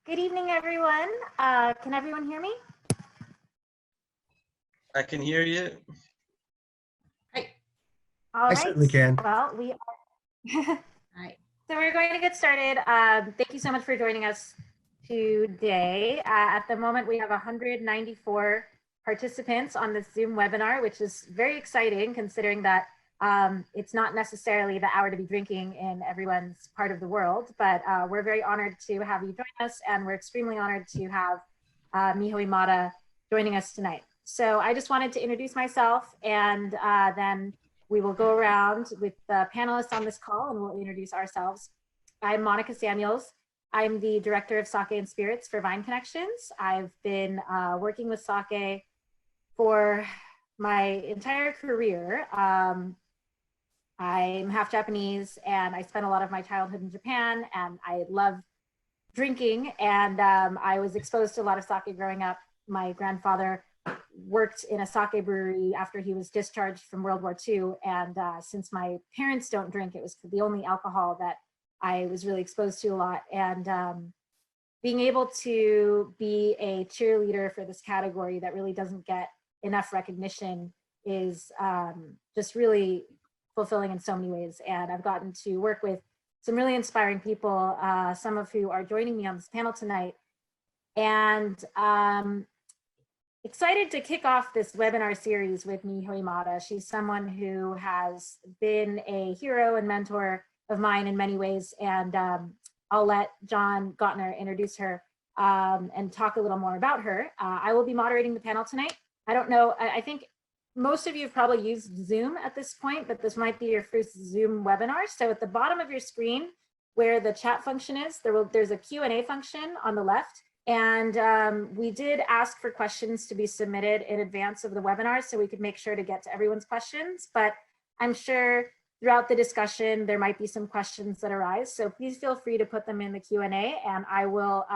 Good evening, everyone. Can everyone hear me? I can hear you. Hi. I certainly can. Well, we are. Right. So we're going to get started. Thank you so much for joining us today. At the moment, we have 194 participants on this Zoom webinar, which is very exciting considering that it's not necessarily the hour to be drinking in everyone's part of the world, but we're very honored to have you join us, and we're extremely honored to have Miho Imada joining us tonight. So I just wanted to introduce myself, and then we will go around with the panelists on this call and we'll introduce ourselves. I'm Monica Samuels. I'm the Director of Sake and Spirits for Vine Connections. I've been working with sake for my entire career. I'm half Japanese and I spent a lot of my childhood in Japan, and I love drinking, and I was exposed to a lot of sake growing up. My grandfather worked in a sake brewery after he was discharged from World War II. And since my parents don't drink, it was the only alcohol that I was really exposed to a lot. And being able to be a cheerleader for this category that really doesn't get enough recognition is just really fulfilling in so many ways. And I've gotten to work with some really inspiring people, some of who are joining me on this panel tonight. And excited to kick off this webinar series with Miho Imada. She's someone who has been a hero and mentor of mine in many ways, and I'll let John Gauntner introduce her and talk a little more about her. I will be moderating the panel tonight. I don't know, I think most of you have probably used Zoom at this point, but this might be your first Zoom webinar. So at the bottom of your screen where the chat function is, there's a Q&A function on the left. And we did ask for questions to be submitted in advance of the webinar so we could make sure to get to everyone's questions. But I'm sure throughout the discussion, there might be some questions that arise. So please feel free to put them in the Q&A, and I will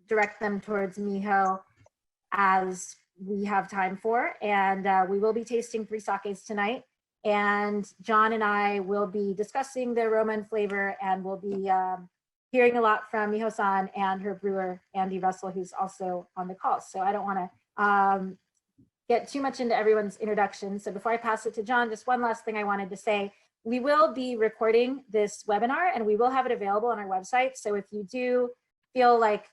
direct them towards Miho as we have time for. And we will be tasting 3 sakes tonight. And John and I will be discussing the aroma and flavor, and we'll be hearing a lot from Miho-san and her brewer, Andy Russell, who's also on the call. So I don't want to get too much into everyone's introduction. So before I pass it to John, just one last thing I wanted to say. We will be recording this webinar and we will have it available on our website. So if you do feel like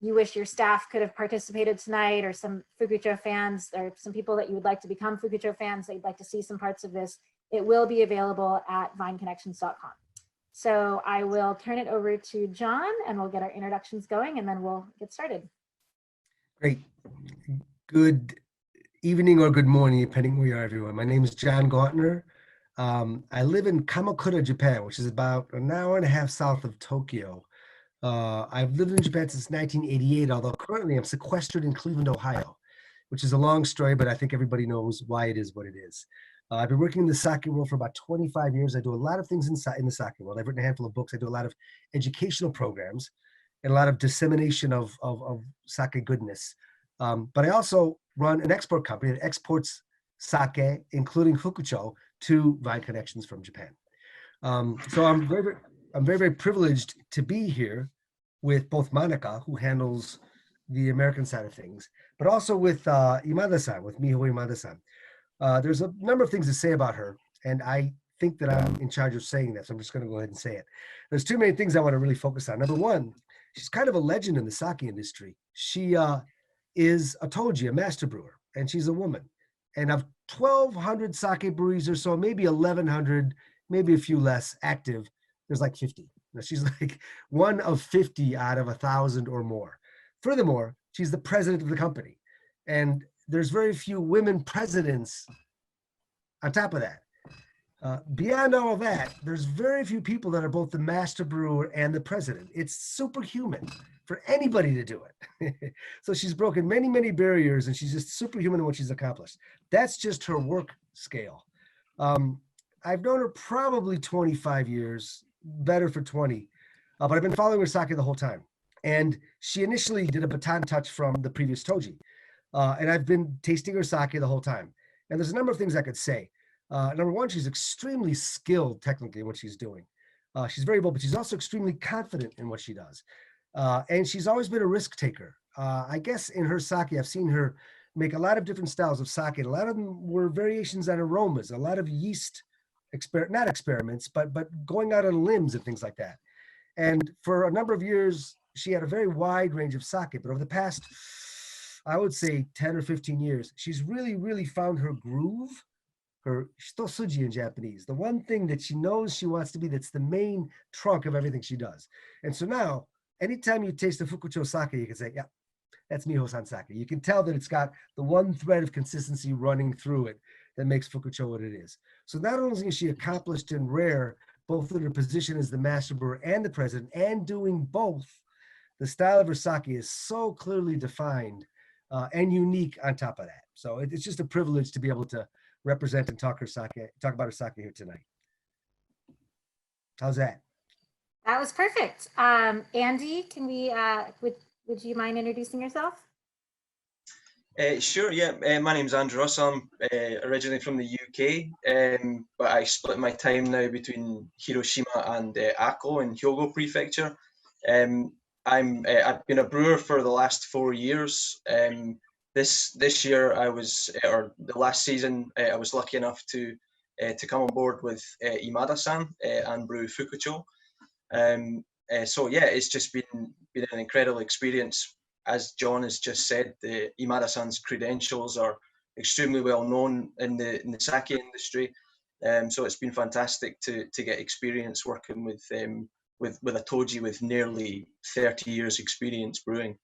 you wish your staff could have participated tonight, or some Fukucho fans, or some people that you would like to become Fukucho fans, that you'd like to see some parts of this, it will be available at vineconnections.com. So I will turn it over to John and we'll get our introductions going, and then we'll get started. Great. Good evening or good morning, depending where you are, everyone. My name is John Gauntner. I live in Kamakura, Japan, which is about an hour and a half south of Tokyo. I've lived in Japan since 1988, although currently I'm sequestered in Cleveland, Ohio, which is a long story, but I think everybody knows why it is what it is. I've been working in the sake world for about 25 years. I do a lot of things in the sake world. I've written a handful of books. I do a lot of educational programs and a lot of dissemination of sake goodness. But I also run an export company that exports sake, including Fukucho, to Vine Connections from Japan. So I'm very, very privileged to be here with both Monica, who handles the American side of things, but also with Imada-san, with Miho Imada-san. There's a number of things to say about her, and I think that I'm in charge of saying that, so I'm just going to go ahead and say it. There's 2 main things I want to really focus on. Number one, she's kind of a legend in the sake industry. She is a Toji, a master brewer, and she's a woman. And of 1,200 sake breweries or so, maybe 1,100, maybe a few less active, there's like 50. She's like one of 50 out of 1,000 or more. Furthermore, she's the president of the company. And there's very few women presidents on top of that. Beyond all of that, there's very few people that are both the master brewer and the president. It's superhuman for anybody to do it. So she's broken many, many barriers, and she's just superhuman in what she's accomplished. That's just her work scale. I've known her probably 25 years, better for 20, but I've been following her sake the whole time. And she initially did a baton touch from the previous Toji. And I've been tasting her sake the whole time. And there's a number of things I could say. Number one, she's extremely skilled technically in what she's doing. She's very bold, but she's also extremely confident in what she does. And she's always been a risk taker. I guess in her sake, I've seen her make a lot of different styles of sake. A lot of them were variations on aromas, a lot of yeast, not experiments, but going out on limbs and things like that. And for a number of years, she had a very wide range of sake. But over the past, I would say 10 or 15 years, she's really, really found her groove, her shitosuji in Japanese, the one thing that she knows she wants to be, that's the main trunk of everything she does. And so now, anytime you taste a Fukucho sake, you can say, yeah, that's Miho-san sake. You can tell that it's got the one thread of consistency running through it that makes Fukucho what it is. So not only is she accomplished and rare, both in her position as the master brewer and the president, and doing both, the style of her sake is so clearly defined and unique on top of that. So it's just a privilege to be able to represent and talk about her sake here tonight. How's that? That was perfect. Andy, can we, would you mind introducing yourself? Sure, yeah. My name's Andrew Ross. I'm originally from the UK, but I split my time now between Hiroshima and Ako in Hyogo Prefecture. I've been a brewer for the last 4 years. This year or the last season, I was lucky enough to come on board with Imada-san and brew Fukucho. So yeah, it's just been an incredible experience. As John has just said, the Imada-san's credentials are extremely well known in the sake industry. So it's been fantastic to get experience working with a Toji with nearly 30 years experience brewing.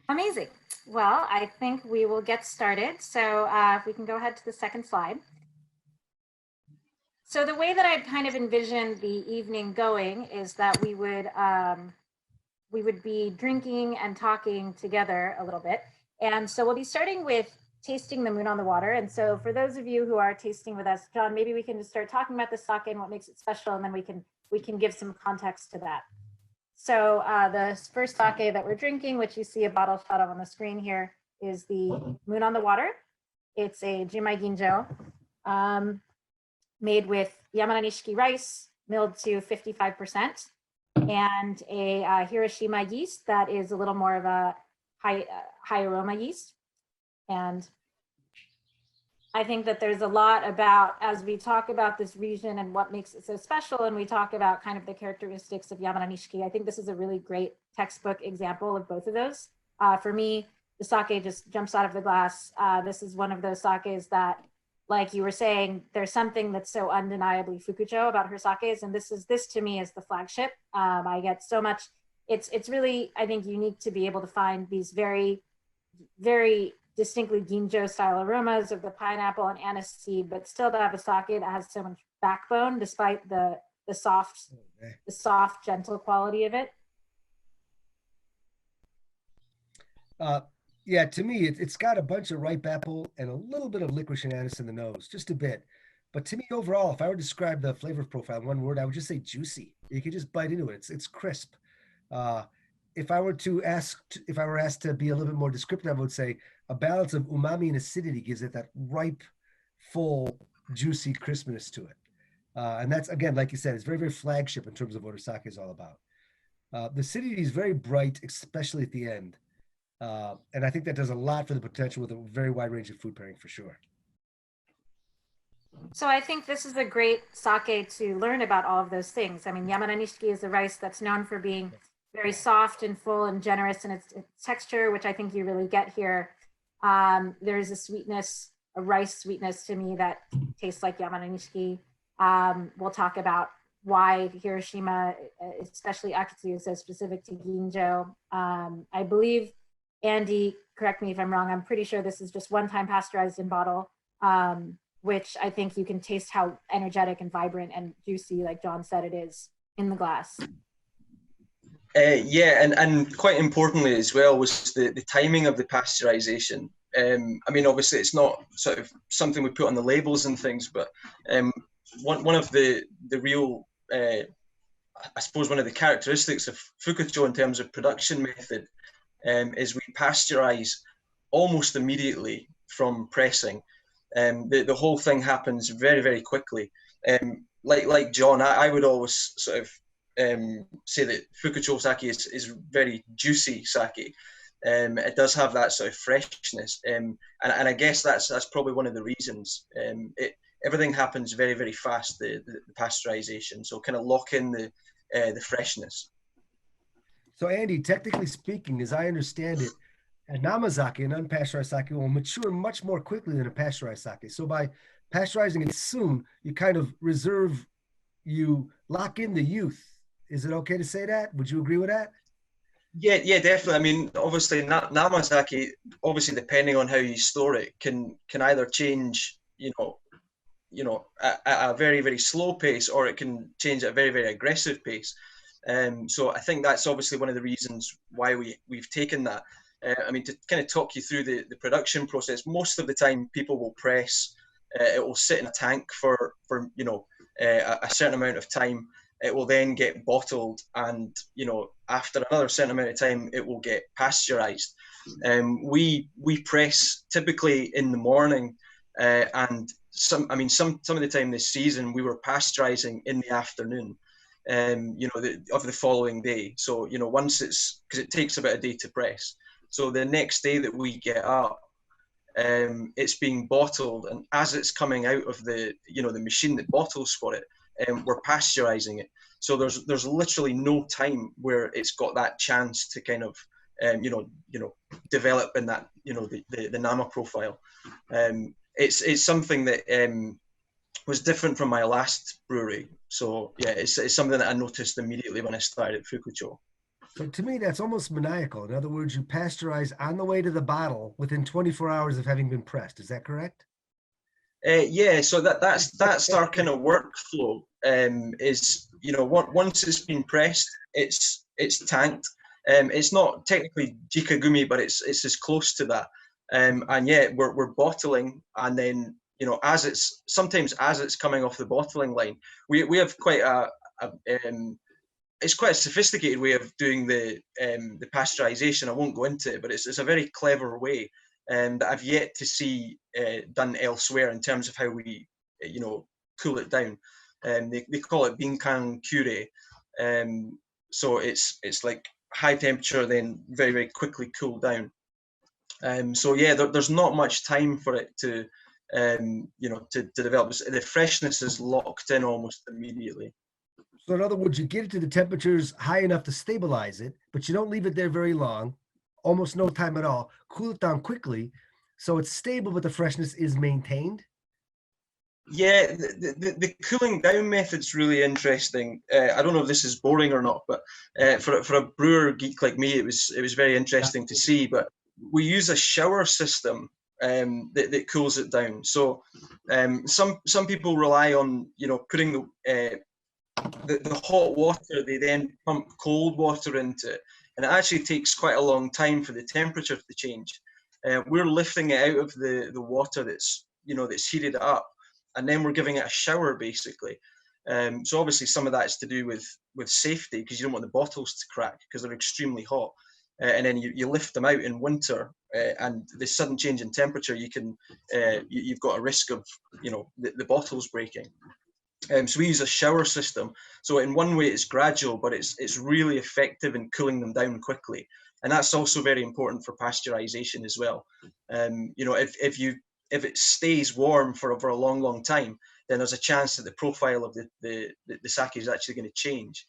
Amazing. Well, I think we will get started. So if we can go ahead to the second slide. So the way that I kind of envisioned the evening going is that we would be drinking and talking together a little bit. And so we'll be starting with tasting the Moon on the Water. And so for those of you who are tasting with us, John, maybe we can just start talking about the sake and what makes it special, and then we can give some context to that. So the first sake that we're drinking, which you see a bottle shot of on the screen here, is the Moon on the Water. It's a Jimai Ginjo made with Yamana Nishiki rice, milled to 55%, and a Hiroshima yeast that is a little more of a high aroma yeast. And I think that there's a lot about, as we talk about this region and what makes it so special, and we talk about kind of the characteristics of Yamana Nishiki, I think this is a really great textbook example of both of those. For me, the sake just jumps out of the glass. This is one of those sakes that, like you were saying, there's something that's so undeniably Fukucho about her sakes, and this to me is the flagship. I get so much. It's really, I think, unique to be able to find these very, very distinctly Ginjo style aromas of the pineapple and anise seed, but still to have a sake that has so much backbone despite the soft, gentle quality of it. Yeah, to me, it's got a bunch of ripe apple and a little bit of licorice and anise in the nose, just a bit. But to me, overall, if I were to describe the flavor profile in one word, I would just say juicy. You can just bite into it. It's crisp. If I were asked to be a little bit more descriptive, I would say a balance of umami and acidity gives it that ripe, full, juicy crispness to it. And that's, again, like you said, it's very, very flagship in terms of what sake is all about. The acidity is very bright, especially at the end. And I think that does a lot for the potential with a very wide range of food pairing for sure. So I think this is a great sake to learn about all of those things. I mean, Yamana Nishiki is a rice that's known for being very soft and full and generous in its texture, which I think you really get here. There's a sweetness, a rice sweetness to me that tastes like Yamana Nishiki. We'll talk about why Hiroshima, especially Akitsu, is so specific to Ginjo. I believe, Andy, correct me if I'm wrong, I'm pretty sure this is just one time pasteurized in bottle, which I think you can taste how energetic and vibrant and juicy, like John said, it is in the glass. Yeah, and quite importantly as well was the timing of the pasteurization. I mean, obviously it's not sort of something we put on the labels and things, but one of the real, I suppose one of the characteristics of Fukucho in terms of production method is we pasteurize almost immediately from pressing. The whole thing happens very, very quickly. Like John, I would always sort of say that Fukucho sake is very juicy sake. It does have that sort of freshness, and I guess that's probably one of the reasons. Everything happens very, very fast, the pasteurization, so kind of lock in the freshness. So Andy, technically speaking, as I understand it, a Namazake, an unpasteurized sake, will mature much more quickly than a pasteurized sake. So by pasteurizing it soon, you kind of you lock in the youth. Is it okay to say that? Would you agree with that? Yeah, definitely. I mean, obviously, Namazaki, obviously, depending on how you store it, can either change, at a very, very slow pace, or it can change at a very, very aggressive pace. So I think that's obviously one of the reasons why we've taken that. I mean, to kind of talk you through the production process, most of the time people will press, it will sit in a tank for a certain amount of time. It will then get bottled, and after another certain amount of time, it will get pasteurized. We press typically in the morning, and some of the time this season we were pasteurizing in the afternoon, of the following day. So once because it takes about a day to press. So the next day that we get up, it's being bottled, and as it's coming out of the machine that bottles for it, we're pasteurizing it. So there's literally no time where it's got that chance to kind of develop in that the NAMA profile. It's something that was different from my last brewery. So yeah, it's something that I noticed immediately when I started at Fukucho. So to me, that's almost maniacal. In other words, you pasteurize on the way to the bottle within 24 hours of having been pressed. Is that correct? Yeah, so that's our kind of workflow. Is once it's been pressed, it's tanked. It's not technically jikagumi, but it's as close to that. And yeah, we're bottling, and then as it's coming off the bottling line, we have quite it's quite a sophisticated way of doing the pasteurization. I won't go into it, but it's a very clever way that I've yet to see done elsewhere in terms of how we cool it down. They call it binkan cure. So it's like high temperature, then very, very quickly cool down. So yeah, there's not much time for it to to develop. The freshness is locked in almost immediately. So in other words, you get it to the temperatures high enough to stabilize it, but you don't leave it there very long, almost no time at all. Cool it down quickly, so it's stable, but the freshness is maintained. Yeah, the cooling down method's really interesting. I don't know if this is boring or not, but for a brewer geek like me, it was very interesting to see. But we use a shower system that cools it down. So some people rely on putting the hot water, they then pump cold water into it, and it actually takes quite a long time for the temperature to change. We're lifting it out of the water that's heated it up, and then we're giving it a shower basically. So obviously some of that's to do with safety, because you don't want the bottles to crack because they're extremely hot. And then you lift them out in winter, and the sudden change in temperature, you've got a risk of the bottles breaking. So we use a shower system. So in one way it's gradual, but it's really effective in cooling them down quickly. And that's also very important for pasteurization as well. If it stays warm for a long, long time, then there's a chance that the profile of the sake is actually going to change.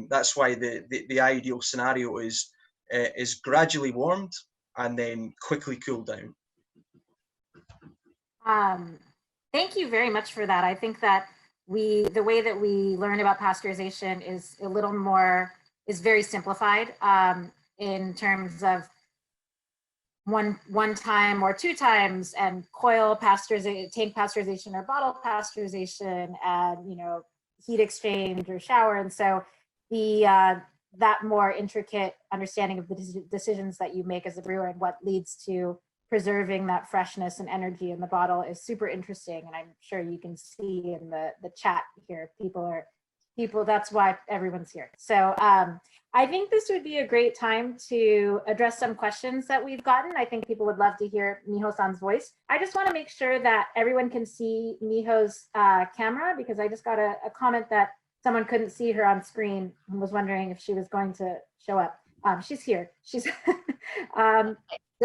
That's why the ideal scenario is gradually warmed and then quickly cooled down. Thank you very much for that. I think that the way that we learn about pasteurization is very simplified in terms of one time or two times, and coil pasteurization, tank pasteurization, or bottle pasteurization, and heat exchange or shower. And so that more intricate understanding of the decisions that you make as a brewer and what leads to preserving that freshness and energy in the bottle is super interesting. And I'm sure you can see in the chat here, people, that's why everyone's here. So I think this would be a great time to address some questions that we've gotten. I think people would love to hear Miho-san's voice. I just want to make sure that everyone can see Miho's camera, because I just got a comment that someone couldn't see her on screen and was wondering if she was going to show up. She's here. She's so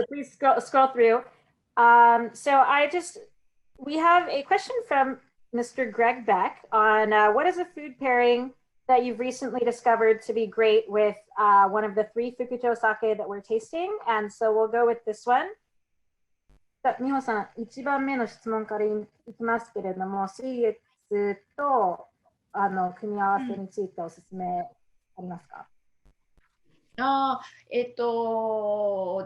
please scroll through. We have a question from Mr. Greg Beck on what is a food pairing that you've recently discovered to be great with one of the 3 Fukucho sake that we're tasting. And so we'll go with this one. 美穂さん、1番目の質問からいきますけれども、水月と組み合わせについておすすめありますか？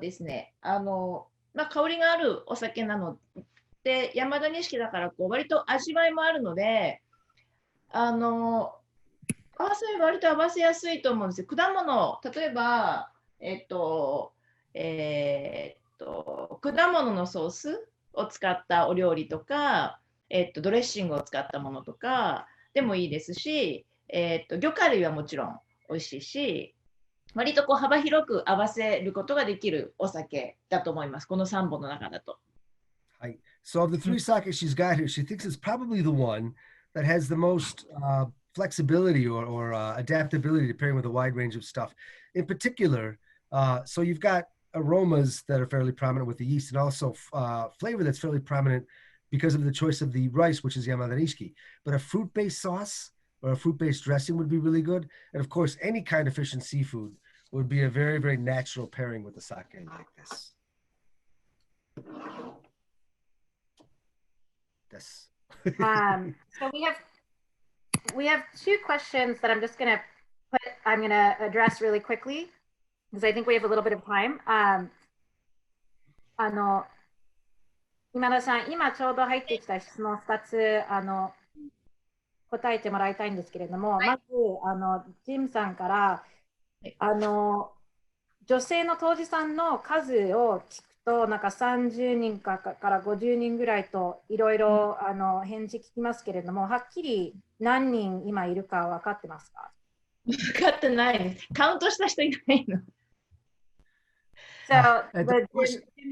ですね、香りがあるお酒なので、山田錦だから割と味わいもあるので、割と合わせやすいと思うんですよ。果物、例えば、果物のソースを使ったお料理とか、ドレッシングを使ったものとかでもいいですし、魚介類はもちろん美味しいし、割と幅広く合わせることができるお酒だと思います。この3本の中だと。はい。So of the 3 sake she's got here, she thinks it's probably the one that has the most flexibility or adaptability to pairing with a wide range of stuff. In particular, so you've got aromas that are fairly prominent with the yeast, and also flavor that's fairly prominent because of the choice of the rice, which is Yamada Nishiki. But a fruit-based sauce or a fruit-based dressing would be really good. And of course, any kind of fish and seafood would be a very, very natural pairing with the sake like this. Yes. So we have 2 questions that I'm gonna address really quickly because I think we have a little bit of time. 今田さん、今ちょうど入ってきた質問2つ答えてもらいたいんですけれども、まずジムさんから女性の杜氏さんの数を聞くとなんか30人から50人ぐらいといろいろ返事聞きますけれども、はっきり何人今いるか分かってますか？分かってないです。カウントした人いないの。So, Jim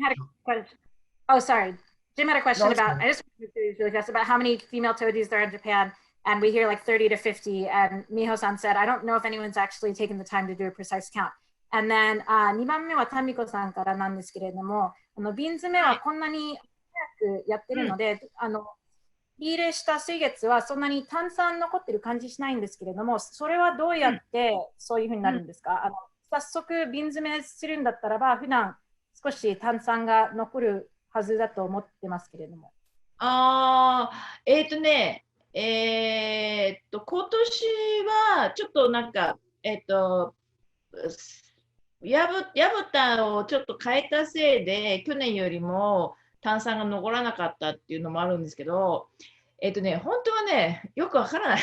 had a question. Oh, sorry. Jim had a question about, I just wanted to really fast about how many female Tojis there are in Japan. And we hear like 30 to 50. And Miho-san said, I don't know if anyone's actually taken the time to do a precise count. And then 2番目はタミコさんからなんですけれども、瓶詰めはこんなに早くやってるので、火入れした水月はそんなに炭酸残ってる感じしないんですけれども、それはどうやってそういうふうになるんですか？早速瓶詰めするんだったらば、普段少し炭酸が残るはずだと思ってますけれども。今年はちょっとなんか、やぶたをちょっと変えたせいで、去年よりも炭酸が残らなかったっていうのもあるんですけど、本当はね、よくわからない。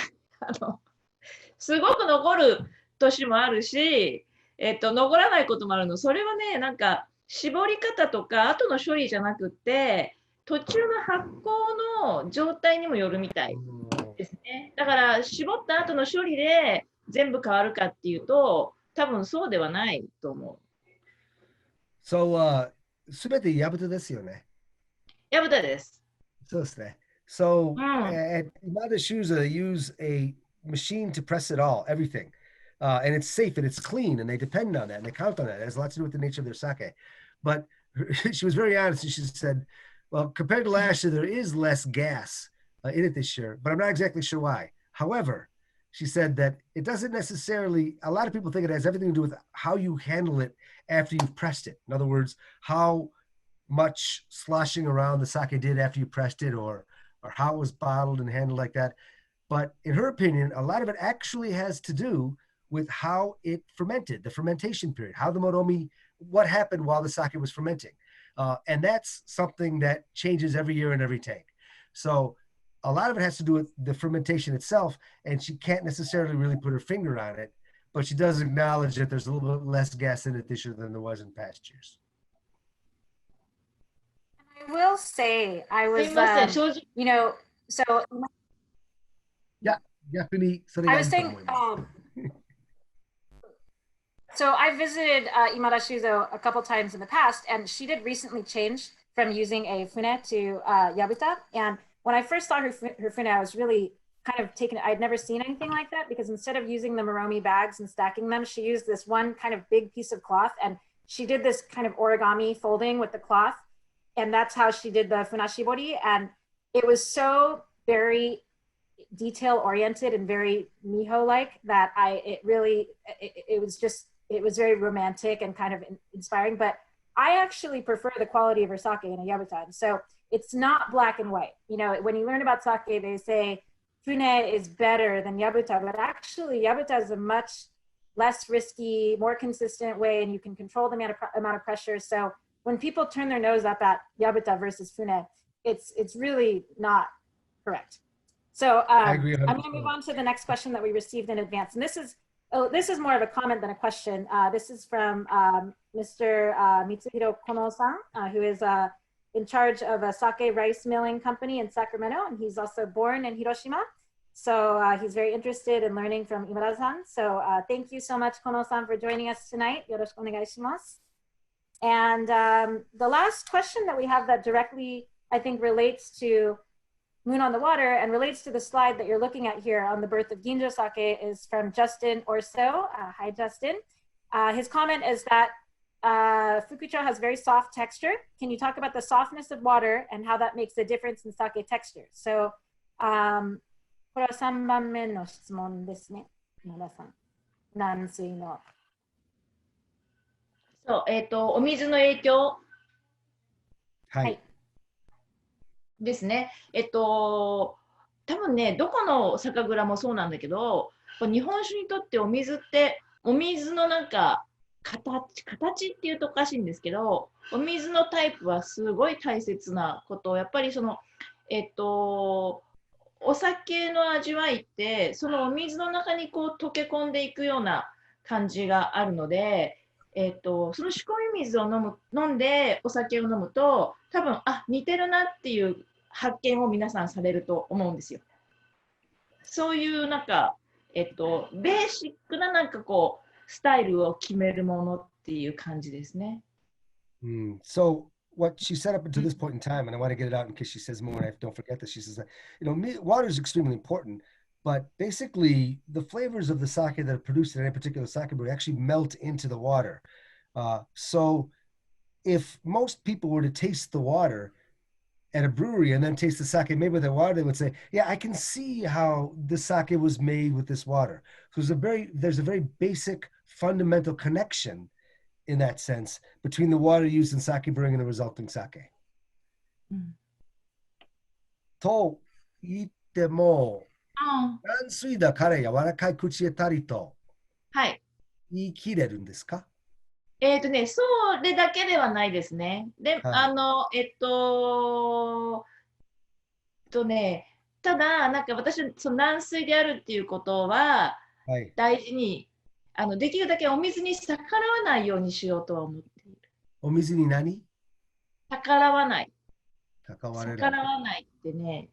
すごく残る年もあるし、残らないこともあるの。それはね、なんか絞り方とか後の処理じゃなくて、途中の発酵の状態にもよるみたいですね。だから絞った後の処理で全部変わるかっていうと、多分そうではないと思う。So, すべてヤブタですよね。ヤブタです。そうですね。So, at Imada Shoes, they use a machine to press it all, everything. And it's safe and it's clean, and they depend on that and they count on that. It has a lot to do with the nature of their sake. But she was very honest, and she said, well, compared to last year, there is less gas in it this year, but I'm not exactly sure why. However, she said that it doesn't necessarily, a lot of people think it has everything to do with how you handle it after you've pressed it. In other words, how much sloshing around the sake did after you pressed it, or how it was bottled and handled like that. But in her opinion, a lot of it actually has to do with how it fermented, the fermentation period, how the moromi, what happened while the sake was fermenting. And that's something that changes every year in every tank. So a lot of it has to do with the fermentation itself, and she can't necessarily really put her finger on it, but she does acknowledge that there's a little bit less gas in it this year than there was in past years. I will say, I was, you know, so. Yeah, I was saying, So I visited Imada Shuzo a couple times in the past, and she did recently change from using a fune to yabuta. And when I first saw her fune, I was really kind of taken. I'd never seen anything like that, because instead of using the Moromi bags and stacking them, she used this one kind of big piece of cloth, and she did this kind of origami folding with the cloth. And that's how she did the funashibori. And it was so very detail oriented and very Miho like that it was very romantic and kind of inspiring. But I actually prefer the quality of her sake in a yabuta. So it's not black and white. You know, when you learn about sake, they say fune is better than yabuta, but actually yabuta is a much less risky, more consistent way, and you can control the amount of pressure. So when people turn their nose up at yabuta versus fune, it's really not correct. So I'm going to move on to the next question that we received in advance. And this is more of a comment than a question. This is from Mr. Mitsuhiro Kono-san, who is in charge of a sake rice milling company in Sacramento. And he's also born in Hiroshima. So he's very interested in learning from Imada-san. So thank you so much, Kono-san, for joining us tonight. Yoroshiku onegai shimasu. And the last question that we have that directly, I think, relates to Moon on the Water and relates to the slide that you're looking at here on the birth of Ginjo sake is from Justin Orso. Hi, Justin. His comment is that Fukucho has very soft texture. Can you talk about the softness of water and how that makes a difference in sake texture? So, これは3番目の質問ですね。皆さん。軟水の。そう、お水の影響。はい。はいですね。多分ね、どこの酒蔵もそうなんだけど、日本酒にとってお水って、お水のなんか形っていうとおかしいんですけど、お水のタイプはすごい大切なことを、やっぱりその、お酒の味わいって、そのお水の中にこう溶け込んでいくような感じがあるので、その仕込み水を飲んでお酒を飲むと、多分似てるなっていう発見を皆さんされると思うんですよ。そういうなんか、ベーシックななんかこうスタイルを決めるものっていう感じですね。So what she said up until this point in time, and I want to get it out in case she says more, and I don't forget this, she says that, water is extremely important, but basically the flavors of the sake that are produced in any particular sake brewery actually melt into the water. So if most people were to taste the water at a brewery and then taste the sake made with the water, they would say, yeah, I can see how the sake was made with this water. So there's a very basic fundamental connection in that sense between the water used in sake brewing and the resulting sake. と言っても、軟水だから柔らかい口当たりと言い切れるんですか？それだけではないですね。で、ただ、なんか私、その軟水であるっていうことは、大事に、できるだけお水に逆らわないようにしようとは思っている。お水に何？逆らわない。逆らわないってね、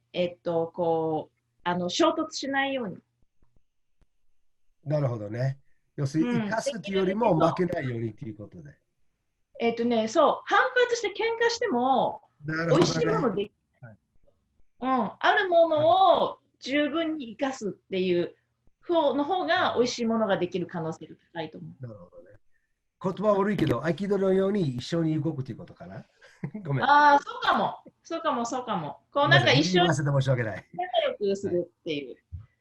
こう、衝突しないように。なるほどね。要するに、生かすというよりも負けないようにということで。そう、反発して喧嘩しても、美味しいものできる。あるものを十分に生かすっていう方が美味しいものができる可能性が高いと思う。なるほどね。言葉悪いけど、合気道のように一緒に動くということかな。ごめん。そうかも。こうなんか一緒に仲良くするっていう。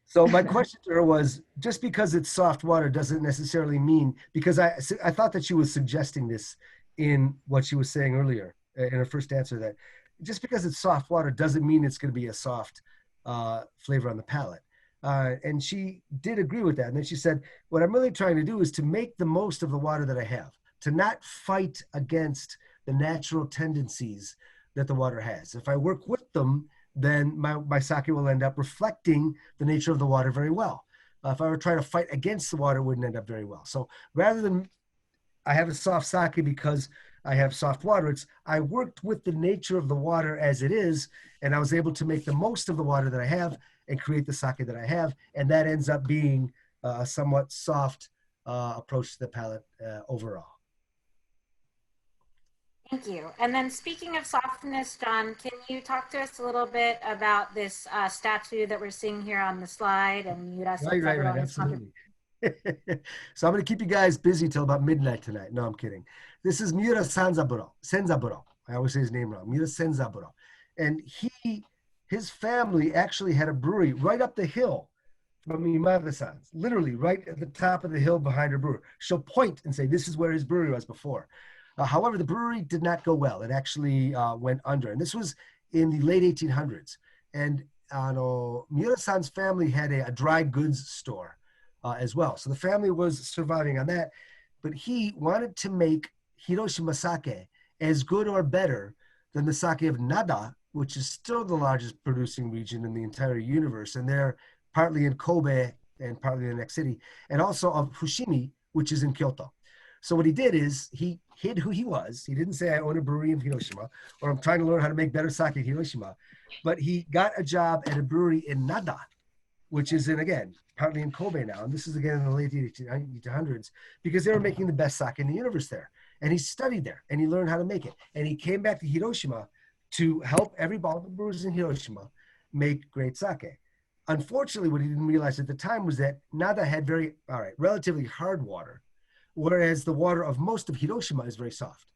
So my question to her was, just because it's soft water doesn't necessarily mean, because I thought that she was suggesting this in what she was saying earlier in her first answer, that just because it's soft water doesn't mean it's going to be a soft flavor on the palate. And she did agree with that. And then she said, what I'm really trying to do is to make the most of the water that I have, to not fight against the natural tendencies that the water has. If I work with them, then my sake will end up reflecting the nature of the water very well. If I were trying to fight against the water, it wouldn't end up very well. So rather than I have a soft sake because I have soft water, it's I worked with the nature of the water as it is, and I was able to make the most of the water that I have and create the sake that I have, and that ends up being a somewhat soft approach to the palate overall. Thank you. And then speaking of softness, John, can you talk to us a little bit about this statue that we're seeing here on the slide and Miura Right, absolutely. So I'm going to keep you guys busy till about midnight tonight. No, I'm kidding. This is Miura Senzaburo. I always say his name wrong. Miura Senzaburo. And his family actually had a brewery right up the hill from Imada-san's, literally right at the top of the hill behind her brewer. She'll point and say, this is where his brewery was before. However, the brewery did not go well. It actually went under. And this was in the late 1800s. And Miura-san's family had a dry goods store as well. So the family was surviving on that. But he wanted to make Hiroshima sake as good or better than the sake of Nada, which is still the largest producing region in the entire universe. And they're partly in Kobe and partly in the next city. And also of Fushimi, which is in Kyoto. So what he did is he hid who he was. He didn't say, I own a brewery in Hiroshima, or I'm trying to learn how to make better sake in Hiroshima. But he got a job at a brewery in Nada, which is again, partly in Kobe now. And this is again in the late 1800s, because they were making the best sake in the universe there. And he studied there and he learned how to make it. And he came back to Hiroshima to help all the brewers in Hiroshima make great sake. Unfortunately, what he didn't realize at the time was that Nada had relatively hard water, whereas the water of most of Hiroshima is very soft.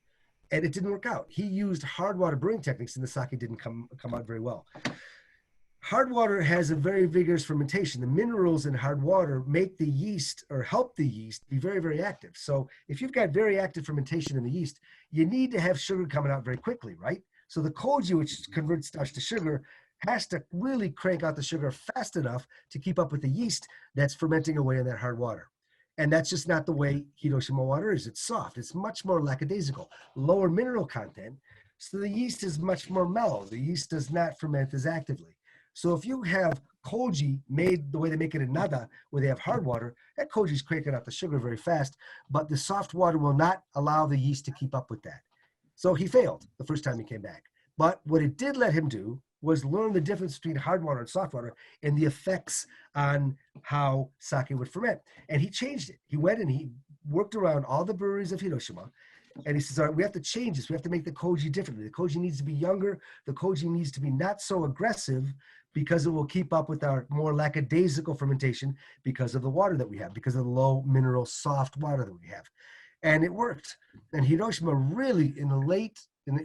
And it didn't work out. He used hard water brewing techniques and the sake didn't come out very well. Hard water has a very vigorous fermentation. The minerals in hard water make the yeast, or help the yeast, be very, very active. So if you've got very active fermentation in the yeast, you need to have sugar coming out very quickly, right? So the Koji, which converts starch to sugar, has to really crank out the sugar fast enough to keep up with the yeast that's fermenting away in that hard water. And that's just not the way Hiroshima water is. It's soft. It's much more lackadaisical, lower mineral content. So the yeast is much more mellow. The yeast does not ferment as actively. So if you have Koji made the way they make it in Nada, where they have hard water, that Koji is cranking out the sugar very fast, but the soft water will not allow the yeast to keep up with that. So he failed the first time he came back. But what it did let him do was learn the difference between hard water and soft water and the effects on how sake would ferment. And he changed it. He went and he worked around all the breweries of Hiroshima. And he says, all right, we have to change this. We have to make the Koji differently. The Koji needs to be younger. The Koji needs to be not so aggressive, because it will keep up with our more lackadaisical fermentation because of the water that we have, because of the low mineral soft water that we have. And it worked. And Hiroshima really, in the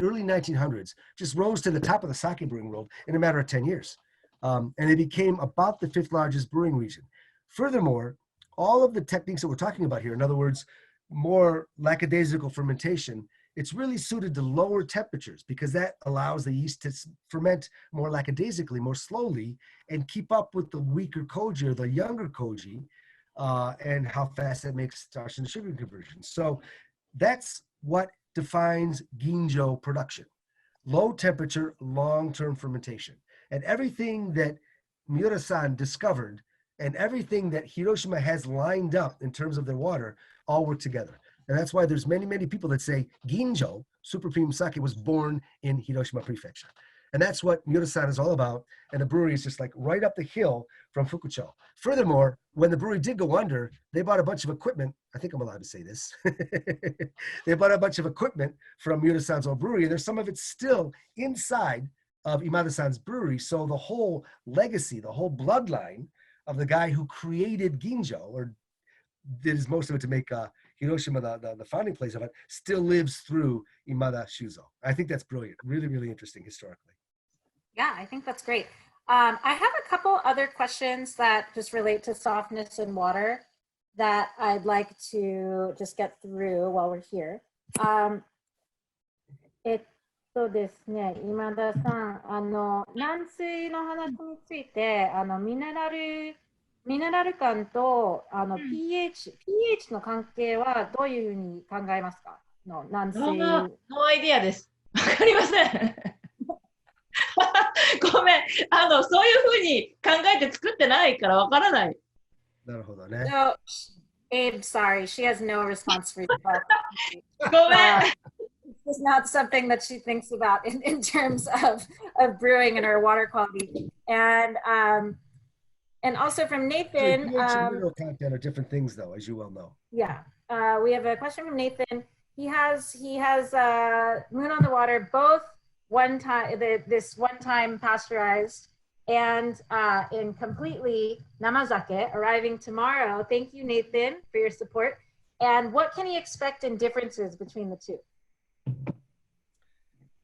early 1900s, just rose to the top of the sake brewing world in a matter of 10 years. And it became about the 5th largest brewing region. Furthermore, all of the techniques that we're talking about here, in other words, more lackadaisical fermentation, it's really suited to lower temperatures, because that allows the yeast to ferment more lackadaisically, more slowly, and keep up with the weaker Koji, or the younger Koji, and how fast that makes starch and sugar conversion. So that's what defines ginjo production: low temperature, long-term fermentation. And everything that Miura-san discovered and everything that Hiroshima has lined up in terms of their water all work together. And that's why there's many, many people that say ginjo, super premium sake, was born in Hiroshima Prefecture. And that's what Miura-san is all about. And the brewery is just like right up the hill from Fukucho. Furthermore, when the brewery did go under, they bought a bunch of equipment. I think I'm allowed to say this. They bought a bunch of equipment from Miura-san's old brewery. And there's some of it still inside of Imada-san's brewery. So the whole legacy, the whole bloodline of the guy who created ginjo, or did most of it to make Hiroshima the founding place of it, still lives through Imada Shuzo. I think that's brilliant. Really, really interesting historically. Yeah, I think that's great. I have a couple other questions that just relate to softness and water that I'd like to just get through while we're here. ですね、今田さん、軟水の話について、ミネラル感とpH の関係はどういうふうに考えますか？軟水。ノーアイディアです。わかりません。ごめん。そういうふうに考えて作ってないからわからない。なるほどね。No, Abe, sorry, she has no response for you. ごめん。It's not something that she thinks about in terms of brewing and her water quality. And And also from Actually, Nathan, pH and mineral content are different things, though, as you well know. yeah, we have a question from Nathan. He has Moon on the Water, both this one time pasteurized and in completely namazake, arriving tomorrow. Thank you, Nathan, for your support. And what can he expect in differences between the two?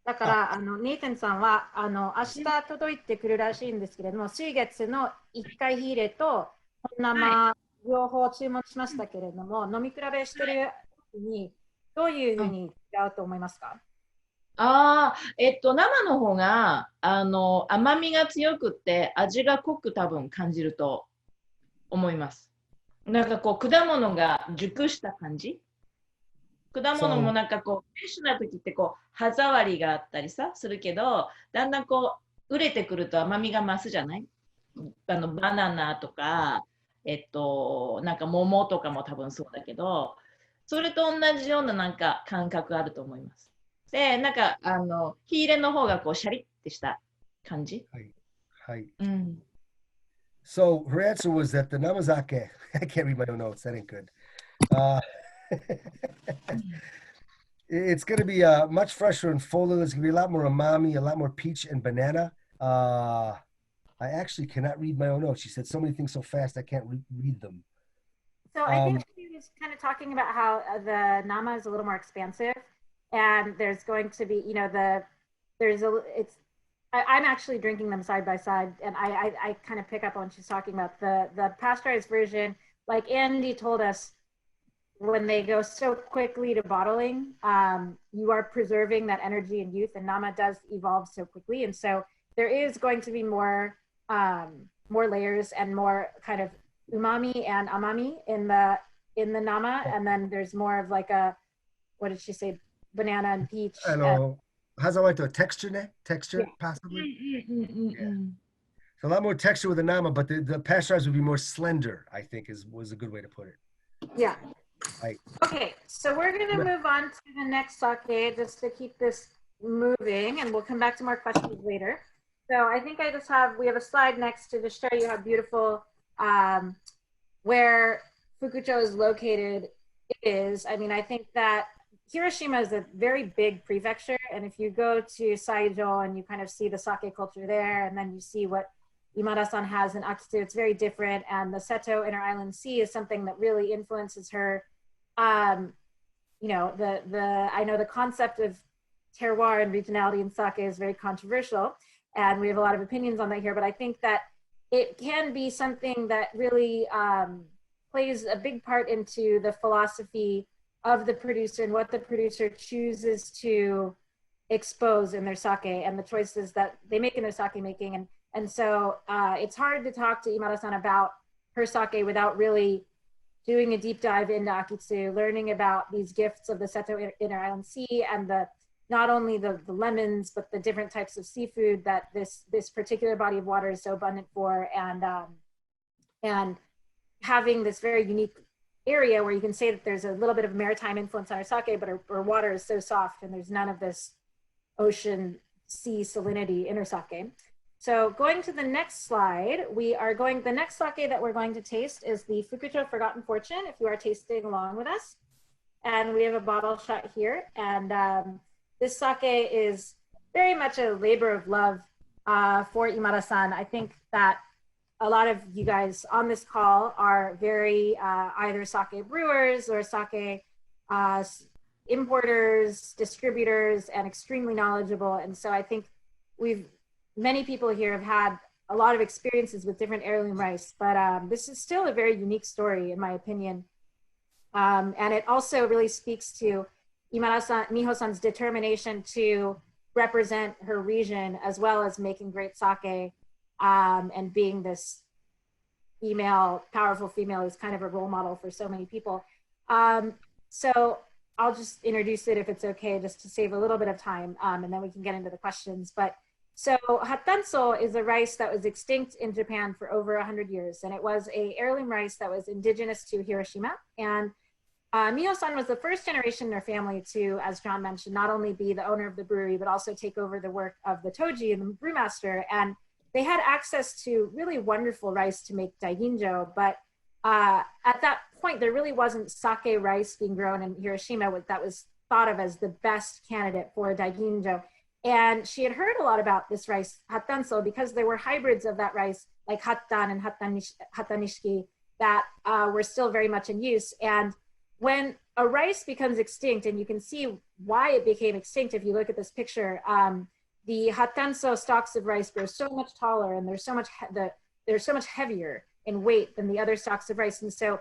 だからネイテンさんは明日届いてくるらしいんですけれども、水月の1回火入れと本生両方注文しましたけれども、飲み比べしてる時にどういうふうに違うと思いますか？生の方が甘みが強くって味が濃く多分感じると思います。なんかこう果物が熟した感じ。果物もなんかこうフレッシュな時ってこう歯触りがあったりさするけど、だんだんこう熟れてくると甘みが増すじゃない？バナナとかなんか桃とかも多分そうだけど、それと同じようななんか感覚あると思います。で、なんか火入れの方がこうシャリッてした感じ。はい。はい。うん。So her answer was that the namazake, I can't read my own notes, that ain't good. It's going to be much fresher and fuller. There's going to be a lot more umami, a lot more peach and banana. I actually cannot read my own notes. She said so many things so fast I can't read them. So I think she was kind of talking about how the nama is a little more expansive, and there's going to be, I'm actually drinking them side by side, and I kind of pick up on what she's talking about. The pasteurized version, like Andy told us, when they go so quickly to bottling, you are preserving that energy and youth, and nama does evolve so quickly, and so there is going to be more layers and more kind of umami and amami in the nama, and then there's more of like a, what did she say, banana and peach. How's that like to texture, yeah. possibly? Yeah. So a lot more texture with the nama, but the pasteurized would be more slender, I think was a good way to put it. Yeah. Right. Okay, so we're going to move on to the next sake just to keep this moving, and we'll come back to more questions later. So I think we have a slide next to just show you how beautiful where Fukucho is located is. I mean, I think that Hiroshima is a very big prefecture, and if you go to Saijo and you kind of see the sake culture there, and then you see what Imada-san has in Akitu, it's very different, and the Seto Inner Island Sea is something that really influences her. I know the concept of terroir and regionality in sake is very controversial, and we have a lot of opinions on that here, but I think that it can be something that really plays a big part into the philosophy of the producer and what the producer chooses to expose in their sake and the choices that they make in their sake making. And so it's hard to talk to Imada-san about her sake without really doing a deep dive into Akitsu, learning about these gifts of the Seto Inner Island Sea and not only the lemons, but the different types of seafood that this particular body of water is so abundant for, and having this very unique area where you can say that there's a little bit of maritime influence on our sake, but our water is so soft and there's none of this ocean sea salinity in our sake. So going to the next slide, the next sake that we're going to taste is the Fukucho Forgotten Fortune, if you are tasting along with us. And we have a bottle shot here. And this sake is very much a labor of love for Imada-san. I think that a lot of you guys on this call are very either sake brewers or sake importers, distributors, and extremely knowledgeable. And so I think many people here have had a lot of experiences with different heirloom rice, but this is still a very unique story, in my opinion. And it also really speaks to Imada-san, Miho-san's determination to represent her region, as well as making great sake, and being this powerful female who's kind of a role model for so many people. So I'll just introduce it if it's okay, just to save a little bit of time, and then we can get into the questions. So Hattanso is a rice that was extinct in Japan for over 100 years, and it was a heirloom rice that was indigenous to Hiroshima. And Miho-san was the first generation in her family to, as John mentioned, not only be the owner of the brewery, but also take over the work of the Toji and the brewmaster. And they had access to really wonderful rice to make daiginjo, but at that point, there really wasn't sake rice being grown in Hiroshima that was thought of as the best candidate for daiginjo. And she had heard a lot about this rice, hattanso, because there were hybrids of that rice, like hattan and hattanishiki, that were still very much in use. And when a rice becomes extinct, and you can see why it became extinct if you look at this picture, the hattanso stalks of rice grow so much taller, and they're so much heavier in weight than the other stalks of rice. And so,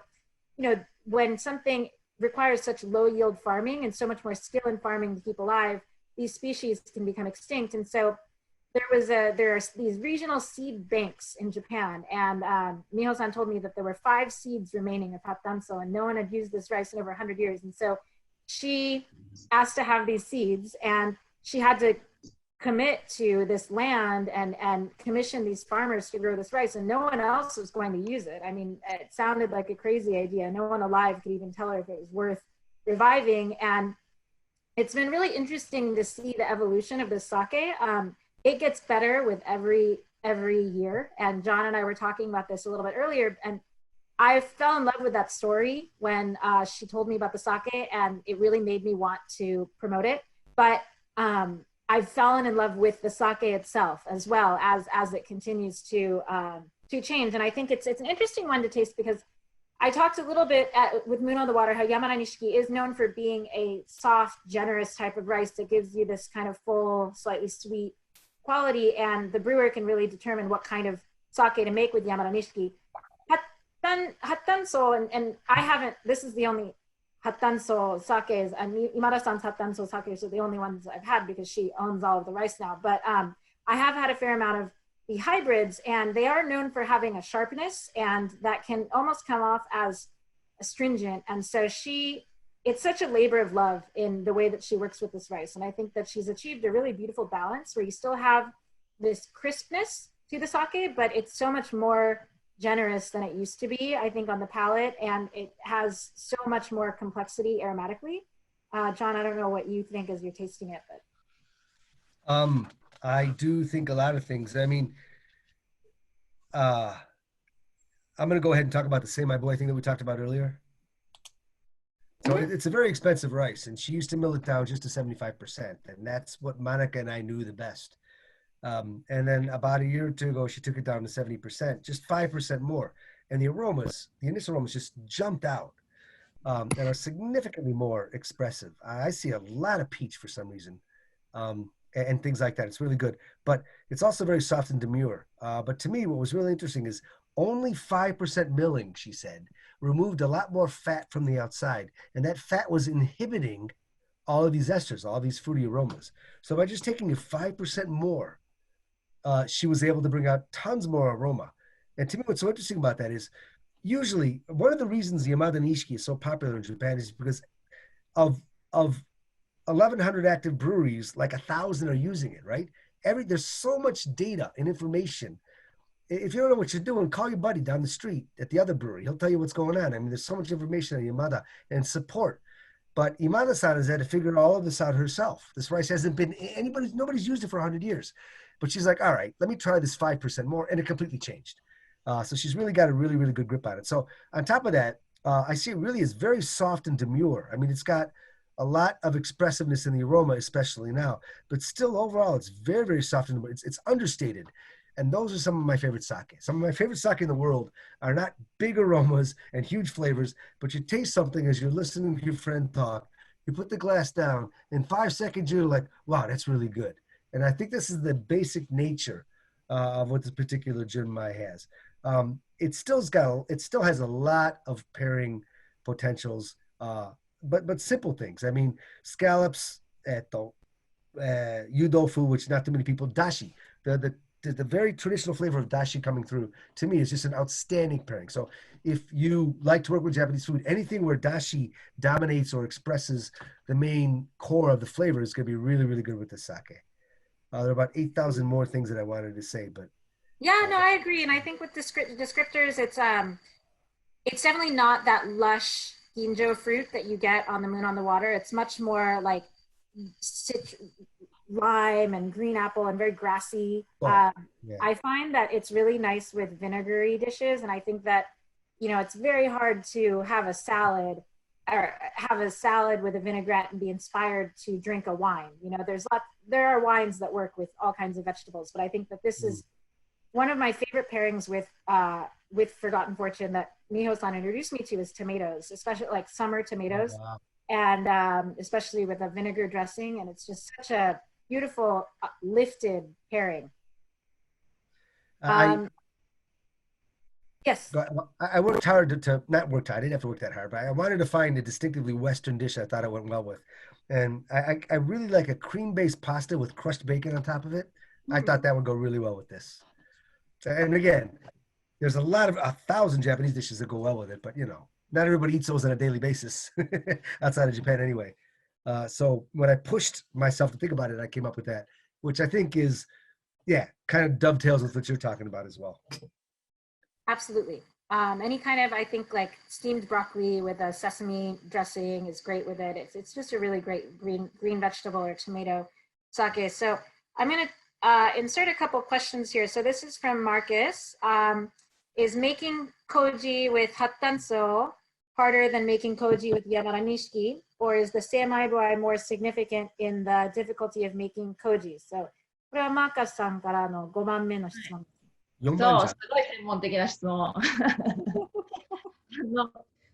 when something requires such low yield farming and so much more skill in farming to keep alive, these species can become extinct. And so there are these regional seed banks in Japan, and Miho-san told me that there were 5 seeds remaining of hattanso, and no one had used this rice in over 100 years. And so she asked to have these seeds, and she had to commit to this land and commission these farmers to grow this rice, and no one else was going to use it. I mean, it sounded like a crazy idea. No one alive could even tell her if it was worth reviving. And it's been really interesting to see the evolution of the sake. It gets better with every year. And John and I were talking about this a little bit earlier, and I fell in love with that story when she told me about the sake, and it really made me want to promote it. But I've fallen in love with the sake itself as well as it continues to change. And I think it's an interesting one to taste, because I talked a little bit with Moon on the Water how Yamada Nishiki is known for being a soft, generous type of rice that gives you this kind of full, slightly sweet quality, and the brewer can really determine what kind of sake to make with Yamada Nishiki. Hattanso, and I haven't, this is the only hattanso sakes, and Imada-san's hattanso sakes are the only ones I've had because she owns all of the rice now. But I have had a fair amount of the hybrids, and they are known for having a sharpness, and that can almost come off as astringent. And so it's such a labor of love in the way that she works with this rice. And I think that she's achieved a really beautiful balance where you still have this crispness to the sake, but it's so much more generous than it used to be, I think, on the palate, and it has so much more complexity aromatically. John, I don't know what you think as you're tasting it, but I do think a lot of things. I mean, I'm going to go ahead and talk about the Say My Boy thing that we talked about earlier. So it's a very expensive rice, and she used to mill it down just to 75%, and that's what Monica and I knew the best. And then about a year or two ago, she took it down to 70%, just 5% more. And the initial aromas just jumped out and are significantly more expressive. I see a lot of peach for some reason and things like that. It's really good. But it's also very soft and demure. But to me, what was really interesting is only 5% milling, she said, removed a lot more fat from the outside. And that fat was inhibiting all of these esters, all these fruity aromas. So by just taking 5% more, she was able to bring out tons more aroma. And to me, what's so interesting about that is usually one of the reasons the Yamada Nishiki is so popular in Japan is because of 1,100 active breweries, like 1,000 are using it, right? There's so much data and information. If you don't know what you're doing, call your buddy down the street at the other brewery. He'll tell you what's going on. I mean, there's so much information on Yamada and support. But Imada-san has had to figure all of this out herself. This rice hasn't been, nobody's used it for 100 years. But she's like, all right, let me try this 5% more, and it completely changed. So she's really got a really, really good grip on it. So on top of that, I see it really is very soft and demure. I mean, it's got a lot of expressiveness in the aroma, especially now. But still, overall, it's very, very soft and demure. It's understated. And those are some of my favorite sake. Some of my favorite sake in the world are not big aromas and huge flavors, but you taste something as you're listening to your friend talk. You put the glass down. In 5 seconds, you're like, wow, that's really good. And I think this is the basic nature of what this particular Junmai has. It still has a lot of pairing potentials, but simple things. I mean, scallops, yudofu, which not too many people, dashi, the very traditional flavor of dashi coming through, to me, is just an outstanding pairing. So if you like to work with Japanese food, anything where dashi dominates or expresses the main core of the flavor is going to be really, really good with the sake. There are about 8,000 more things that I wanted to say, but yeah, no, I agree. And I think with descriptors, it's definitely not that lush ginjo fruit that you get on the Moon on the Water. It's much more like lime and green apple and very grassy. Yeah. I find that it's really nice with vinegary dishes, and I think that, it's very hard to have a salad or have a salad with a vinaigrette and be inspired to drink a wine. There are wines that work with all kinds of vegetables, but I think that this is one of my favorite pairings with Forgotten Fortune that Miho-san introduced me to is tomatoes, especially like summer tomatoes. Wow. And especially with a vinegar dressing, and it's just such a beautiful lifted pairing. Yes. I worked hard to not worked hard. I didn't have to work that hard, but I wanted to find a distinctively Western dish I thought it went well with. And I really like a cream-based pasta with crushed bacon on top of it. I thought that would go really well with this. And again, there's a 1,000 Japanese dishes that go well with it, but not everybody eats those on a daily basis outside of Japan anyway. So when I pushed myself to think about it, I came up with that, which I think is, kind of dovetails with what you're talking about as well. Absolutely. Any kind of, I think, like steamed broccoli with a sesame dressing is great with it. It's just a really great green vegetable or tomato sake. So I'm going to insert a couple questions here. So this is from Marcus. Is making koji with hattanso harder than making koji with Yamada Nishiki, or is the seimai more significant in the difficulty of making koji? So これはマーカスさんからの5番目の質問です。4そう、番じゃん。すごい専門的な質問。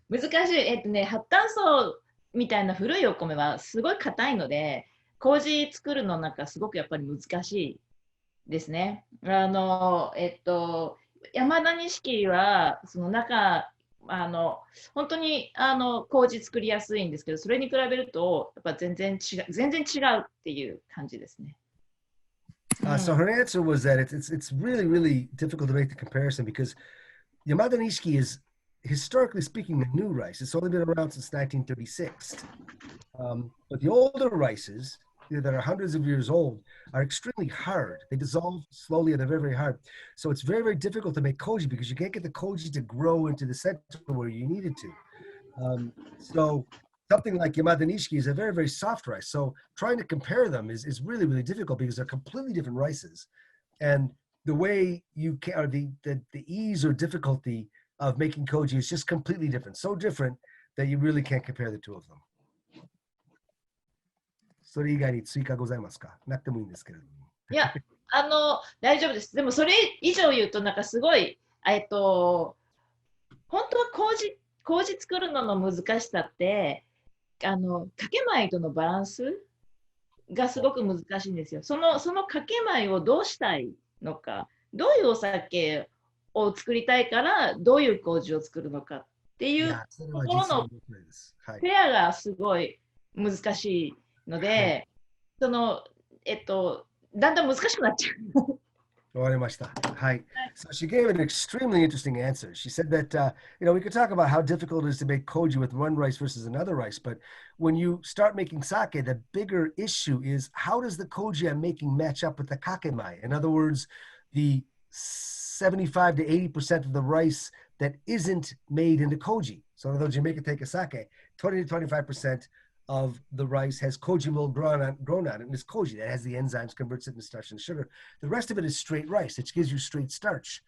難しい。発炭素みたいな古いお米はすごい硬いので、麹作るのなんかすごくやっぱり難しいですね。山田錦はその中本当に麹作りやすいんですけど、それに比べるとやっぱ全然違うっていう感じですね。So her answer was that it's really, really difficult to make the comparison because Yamada Nishiki is, historically speaking, a new rice. It's only been around since 1936. But the older rices that are hundreds of years old are extremely hard. They dissolve slowly and they're very, very hard. So it's very, very difficult to make koji because you can't get the koji to grow into the center where you need it to. So something like Yamada Nishiki is a very, very soft rice. So trying to compare them is really, really difficult because they're completely different rices. And the way you can, or the ease or difficulty of making koji is just completely different. So different that you really can't compare the two of them. それ以外に追加ございますか？なくてもいいんですけれども。いや、大丈夫です。でもそれ以上言うとなんかすごい、本当は麹作るのの難しさって、かけ米とのバランスがすごく難しいんですよ。そのかけ米をどうしたいのか、どういうお酒を作りたいからどういう麹を作るのかっていうところのペアがすごい難しいので、だんだん難しくなっちゃう。わかりました。はい。So she gave an extremely interesting answer. She said that, we could talk about how difficult it is to make koji with one rice versus another rice, but when you start making sake, the bigger issue is how does the koji I'm making match up with the kakemai? In other words, the 75 to 80% of the rice that isn't made into koji. So in other words, you make it take a sake, 20 to 25% of the rice has koji mold grown on it, and it's koji that has the enzymes, converts it into starch and sugar. The rest of it is straight rice, which gives you straight starch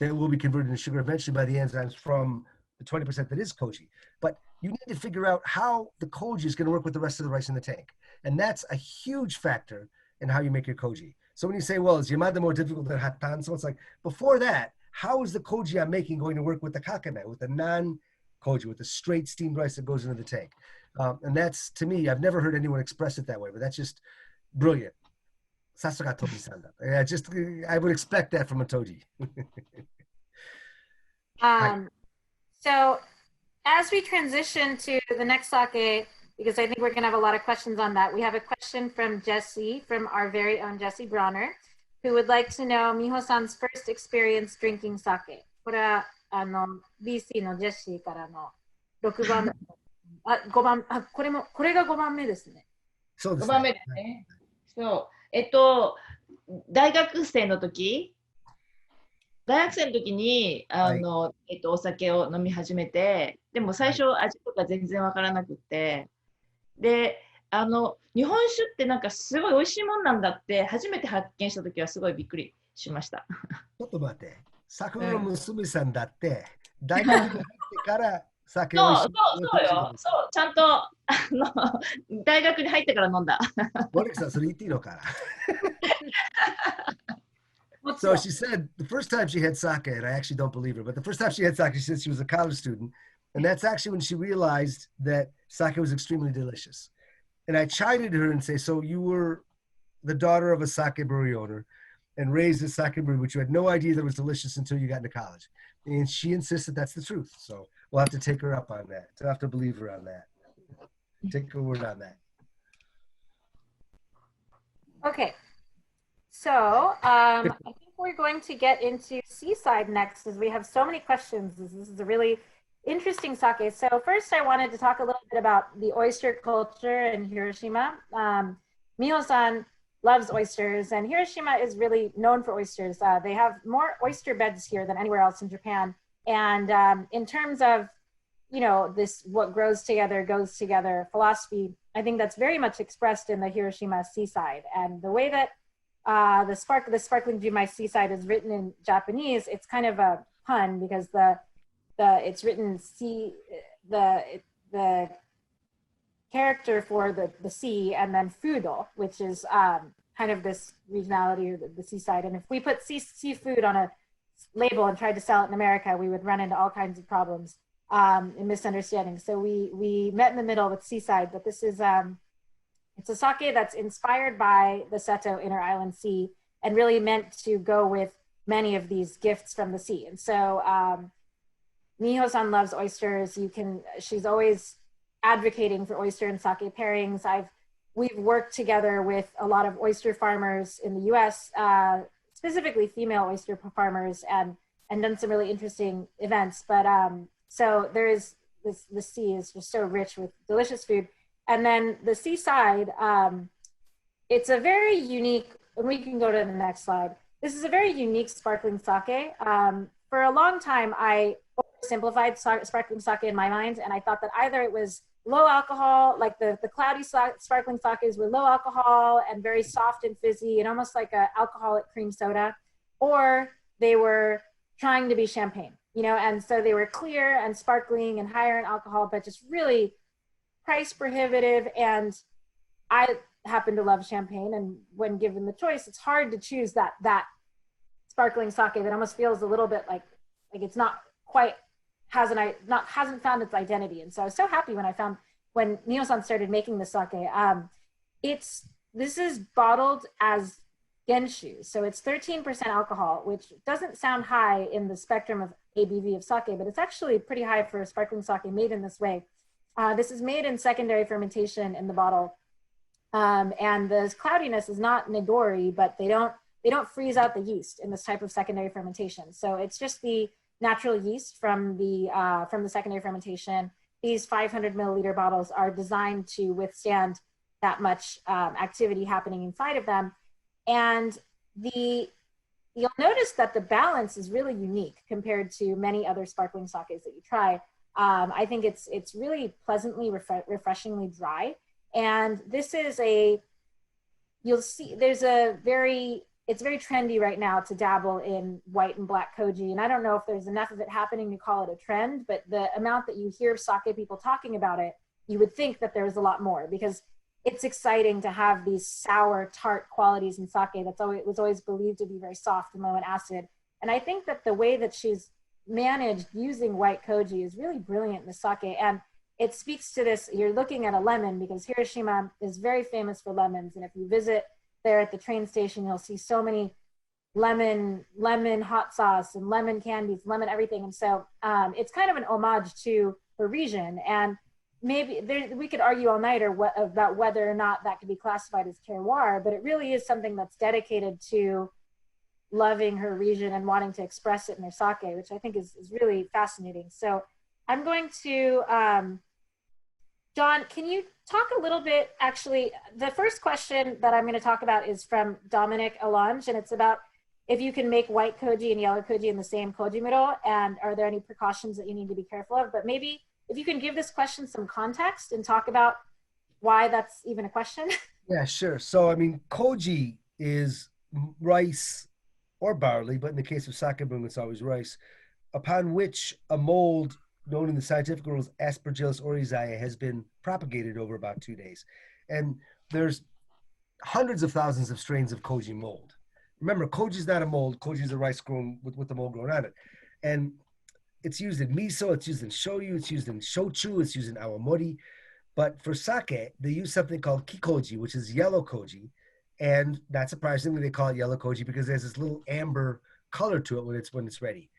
that will be converted into sugar eventually by the enzymes from the 20% that is koji. But you need to figure out how the koji is going to work with the rest of the rice in the tank. And that's a huge factor in how you make your koji. So when you say, well, is Yamada more difficult than hattan? So it's like, before that, how is the koji I'm making going to work with the kakame, with the non-koji, with the straight steamed rice that goes into the tank? And that's, to me, I've never heard anyone express it that way, but that's just brilliant. Sasuga Toji-san. I would expect that from a Toji. So as we transition to the next sake, because I think we're going to have a lot of questions on that, we have a question from Jesse, from our very own Jesse Bronner, who would like to know Miho-san's first experience drinking sake. これはBC のジェシーからの6番目。5番、これが5番目ですね。そうですね。5番目ですね。そう。大学生の時にお酒を飲み始めて、でも最初味とか全然わからなくって、で日本酒ってなんかすごい美味しいもんなんだって初めて発見した時はすごいびっくりしました。ちょっと待って。桜の娘さんだって、大学に入ってから酒をそうよ。そう、ちゃんと大学に入ってから飲んだ。モニカさん、それ言っていいのかなSo she said the first time she had sake, and I actually don't believe her, but the first time she had sake, she said she was a college student. And that's actually when she realized that sake was extremely delicious. And I chided her and say, so you were the daughter of a sake brewery owner and raised a sake brewery, but you had no idea that it was delicious until you got into college. And she insisted that's the truth. So we'll have to take her up on that. We'll have to believe her on that. Take her word on that. Okay. So I think we're going to get into Seaside next, as we have so many questions. This is a really interesting sake. So first I wanted to talk a little bit about the oyster culture in Hiroshima. Miho-san loves oysters, and Hiroshima is really known for oysters. They have more oyster beds here than anywhere else in Japan. And in terms of, you know, this what grows together goes together philosophy, I think that's very much expressed in the Hiroshima seaside. And the way that the sparkling Jumai seaside is written in Japanese, it's kind of a pun because it's written the character for the sea, and then fudo, which is kind of this regionality of the seaside. And if we put seafood on a label and tried to sell it in America, we would run into all kinds of problems and misunderstandings. So we met in the middle with Seaside, but this is it's a sake that's inspired by the Seto Inner Island Sea and really meant to go with many of these gifts from the sea. And so Miho-san loves oysters. She's always advocating for oyster and sake pairings. We've worked together with a lot of oyster farmers in the US, specifically female oyster farmers, and done some really interesting events. But so there is the sea is just so rich with delicious food. And then the seaside, it's a very unique, and we can go to the next slide. This is a very unique sparkling sake. For a long time, I simplified sparkling sake in my mind, and I thought that either it was low alcohol, like the cloudy sparkling sakes were low alcohol and very soft and fizzy and almost like an alcoholic cream soda, or they were trying to be champagne, you know, and so they were clear and sparkling and higher in alcohol, but just really price prohibitive. And I happen to love champagne, and when given the choice, it's hard to choose that sparkling sake that almost feels a little bit like it's not quite hasn't found its identity. And so I was so happy when Miho-san started making the sake. This is bottled as genshu, so it's 13% alcohol, which doesn't sound high in the spectrum of ABV of sake, but it's actually pretty high for a sparkling sake made in this way. This is made in secondary fermentation in the bottle, and the cloudiness is not nigori, but they don't freeze out the yeast in this type of secondary fermentation. So it's just the natural yeast from the secondary fermentation. These 500 milliliter bottles are designed to withstand that much activity happening inside of them. And you'll notice that the balance is really unique compared to many other sparkling sakes that you try. I think it's really pleasantly, refreshingly dry. And this is you'll see it's very trendy right now to dabble in white and black koji. And I don't know if there's enough of it happening to call it a trend, but the amount that you hear sake people talking about it, you would think that there's a lot more, because it's exciting to have these sour, tart qualities in sake was always believed to be very soft and low in acid. And I think that the way that she's managed using white koji is really brilliant in the sake. And it speaks to this, you're looking at a lemon, because Hiroshima is very famous for lemons. And if you visit there at the train station, you'll see so many lemon hot sauce and lemon candies, lemon everything. And so it's kind of an homage to her region. And maybe we could argue all night about whether or not that could be classified as terroir, but it really is something that's dedicated to loving her region and wanting to express it in their sake, which I think is really fascinating. So I'm going to, John, can you talk a little bit, actually, the first question that I'm going to talk about is from Dominic Alonge, and it's about if you can make white koji and yellow koji in the same koji middle, and are there any precautions that you need to be careful of? But maybe if you can give this question some context and talk about why that's even a question? Yeah, sure. So, I mean, Koji is rice or barley, but in the case of sake brewing, it's always rice, upon which a mold known in the scientific world as Aspergillus oryzae has been propagated over about 2 days. And there's hundreds of thousands of strains of Koji mold. Remember, Koji is not a mold. Koji is a rice grown with the mold grown on it. And it's used in miso, it's used in shoyu, it's used in shochu, it's used in awamori. But for sake, they use something called kikoji, which is yellow koji. And not surprisingly, they call it yellow koji because there's this little amber color to it when it's ready.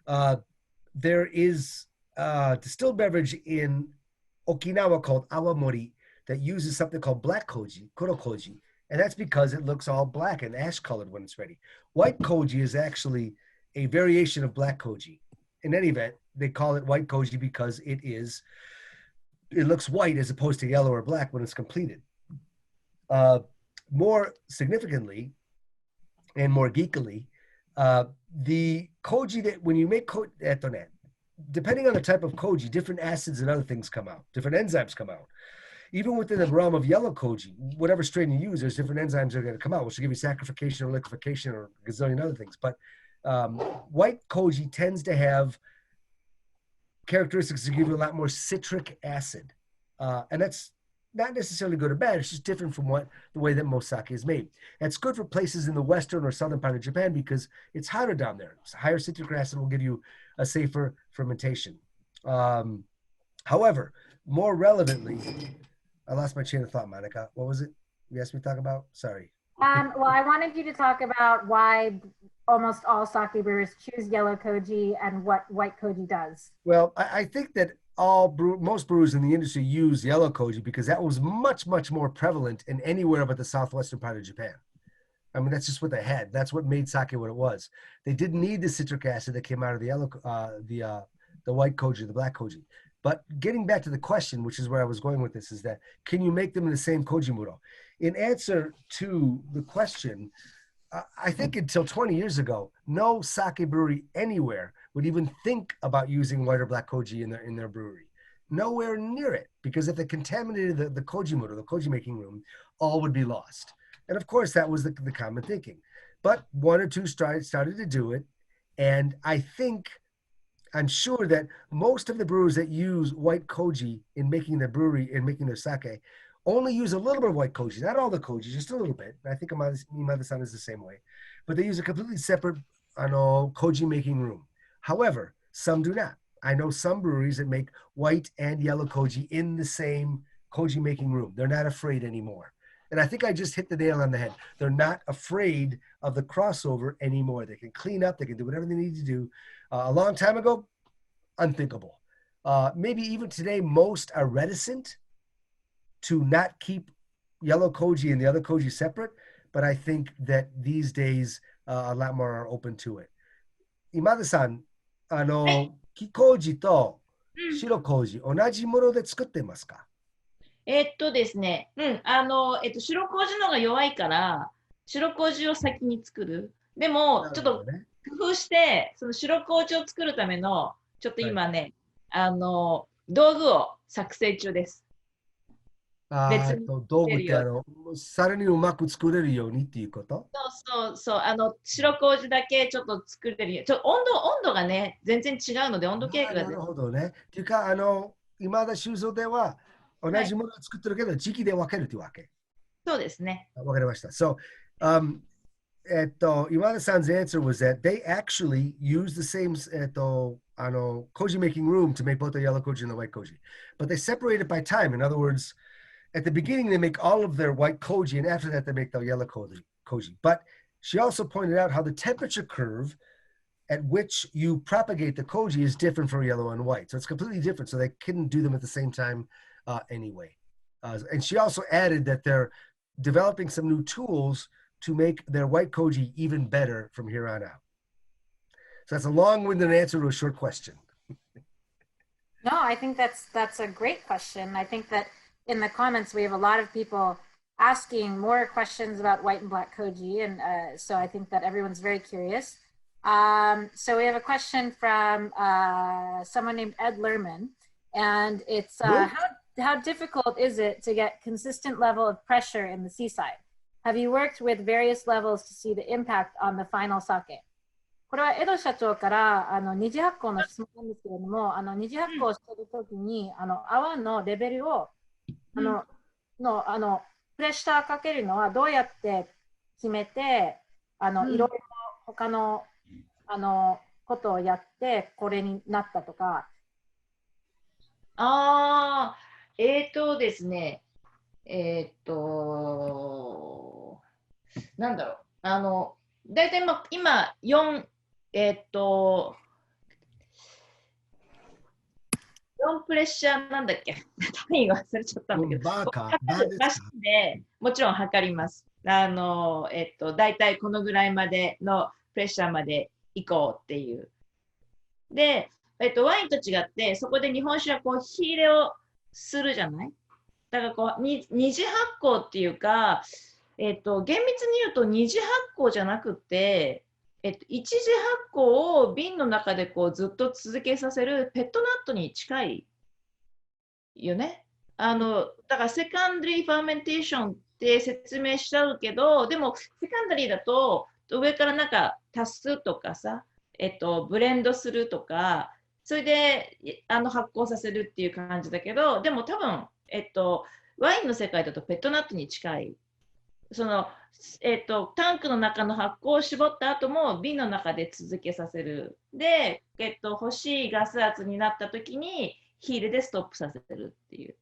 There is a distilled beverage in Okinawa called awamori that uses something called black koji, kuro koji, and that's because it looks all black and ash colored when it's ready. White koji is actually a variation of black koji. In any event, they call it white koji because it looks white as opposed to yellow or black when it's completed. More significantly and more geekily, the koji that when you make depending on the type of koji, different acids and other things come out, different enzymes come out. Even within the realm of yellow koji, whatever strain you use, there's different enzymes that are going to come out, which will give you saccharification or liquefaction or a gazillion other things. But white koji tends to have characteristics that give you a lot more citric acid. And that's not necessarily good or bad. It's just different from the way that most sake is made. That's good for places in the western or southern part of Japan because it's hotter down there. So higher citric acid will give you a safer fermentation. However, more relevantly, I lost my chain of thought, Monica. What was it you asked me to talk about? Sorry. Well, I wanted you to talk about why almost all sake brewers choose yellow koji and what white koji does. Well, I think that most brewers in the industry use yellow koji because that was much, much more prevalent in anywhere but the southwestern part of Japan. I mean, that's just what they had. That's what made sake what it was. They didn't need the citric acid that came out of the yellow, the white koji, the black koji. But getting back to the question, which is where I was going with this, is that can you make them in the same koji muro? In answer to the question, I think until 20 years ago, no sake brewery anywhere would even think about using white or black koji in their brewery. Nowhere near it, because if they contaminated the koji muro, the koji making room, all would be lost. And of course, that was the common thinking. But one or two started to do it, and I'm sure that most of the brewers that use white koji in making their brewery and making their sake only use a little bit of white koji, not all the koji, just a little bit. I think Imada-san is the same way. But they use a completely separate koji making room. However, some do not. I know some breweries that make white and yellow koji in the same koji making room. They're not afraid anymore. And I think I just hit the nail on the head. They're not afraid of the crossover anymore. They can clean up. They can do whatever they need to do. A long time ago, unthinkable. Maybe even today, most are reticent to not keep yellow koji and the other koji separate. But I think that these days, a lot more are open to it. Imada-san, kikoji to shiro koji, 同じもので作ってますか？ですね、白麹の方が弱いから、白麹を先に作る。でも、ちょっと工夫して、その白麹を作るための、ちょっと今ね、道具を作成中です。道具ってさらにうまく作れるようにっていうこと？そう、白麹だけちょっと作れるように。温度がね、全然違うので、温度計が。なるほどね。っていうか、今田修造では、同じものを作ってるけど、時期で分けるというわけ。そうですね。わかりました。So, Imada-san's answer was that they actually use the same, koji making room to make both the yellow koji and the white koji. But they separate it by time. In other words, at the beginning, they make all of their white koji, and after that, they make the yellow koji. But she also pointed out how the temperature curve at which you propagate the koji is different for yellow and white. So it's completely different. So they couldn't do them at the same time anyway. And she also added that they're developing some new tools to make their white koji even better from here on out. So that's a long-winded answer to a short question. No, I think that's a great question. I think that in the comments, we have a lot of people asking more questions about white and black koji. And so I think that everyone's very curious. So we have a question from someone named Ed Lerman. And it's, how difficult is it to get consistent level of pressure in the seaside? Have you worked with various levels to see the impact on the final sake? これはエド社長から二次発酵の質問なんですけれども、二次発酵しているときに泡のレベルをプレッシャーかけるのはどうやって決めていろいろ他のことをやってこれになったとか。ですね、なんだろう、大体今4プレッシャーなんだっけ単位忘れちゃったんだけど、でもちろん測ります。大体このぐらいまでのプレッシャーまで行こうっていう。で、ワインと違って、そこで日本酒はこう火入れをするじゃない？だからこう二次発酵っていうか、厳密に言うと二次発酵じゃなくて、一次発酵を瓶の中でこうずっと続けさせるペットナットに近いよね。だからセカンダリーファーメンテーションって説明しちゃうけど、でもセカンダリーだと上からなんか足すとかさ、ブレンドするとか、それで発酵させるっていう感じだけど、でも多分、ワインの世界だとペットナットに近い。そのタンクの中の発酵を絞った後も瓶の中で続けさせる。で、欲しいガス圧になった時に火入れでストップさせるっていう。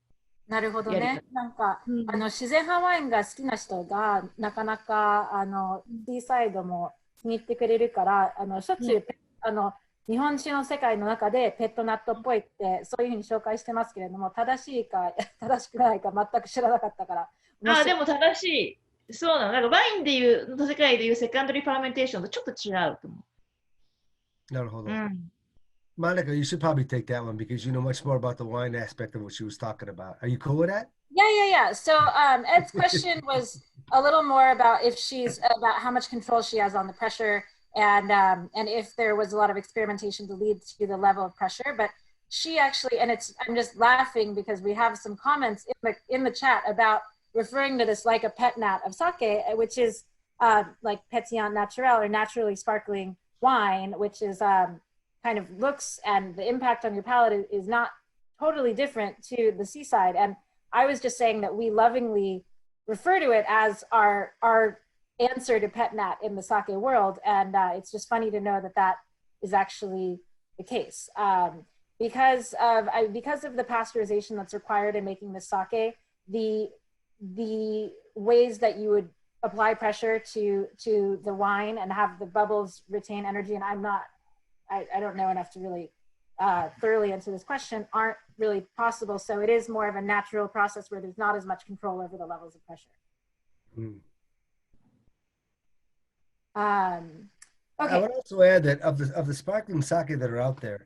なるほどね。なんか、自然派ワインが好きな人がなかなかシーサイドも気に入ってくれるからしょっちゅう、日本酒の世界の中でペットナットっぽいってそういうふうに紹介してますけれども、正しいか正しくないか全く知らなかったから。でも正しい。そうなの。なんかワインでいうの世界でいうセカンダリーファーメンテーションとちょっと違うと思う。なるほど。Monica, you should probably take that one because you know much more about the wine aspect of what she was talking about. Are you cool with that? Yeah. So Ed's question was a little more about about how much control she has on the pressure and if there was a lot of experimentation to lead to the level of pressure. But she actually, and I'm just laughing because we have some comments in the chat about referring to this like a pet nat of sake, which is like pétillant naturel or naturally sparkling wine, which is kind of looks and the impact on your palate is not totally different to the seaside. And I was just saying that we lovingly refer to it as our answer to pet nat in the sake world. And it's just funny to know that is actually the case. Because of the pasteurization that's required in making the sake, the ways that you would apply pressure to the wine and have the bubbles retain energy, and I don't know enough to really thoroughly answer this question, aren't really possible. So it is more of a natural process where there's not as much control over the levels of pressure. Okay. I would also add that of the sparkling sake that are out there,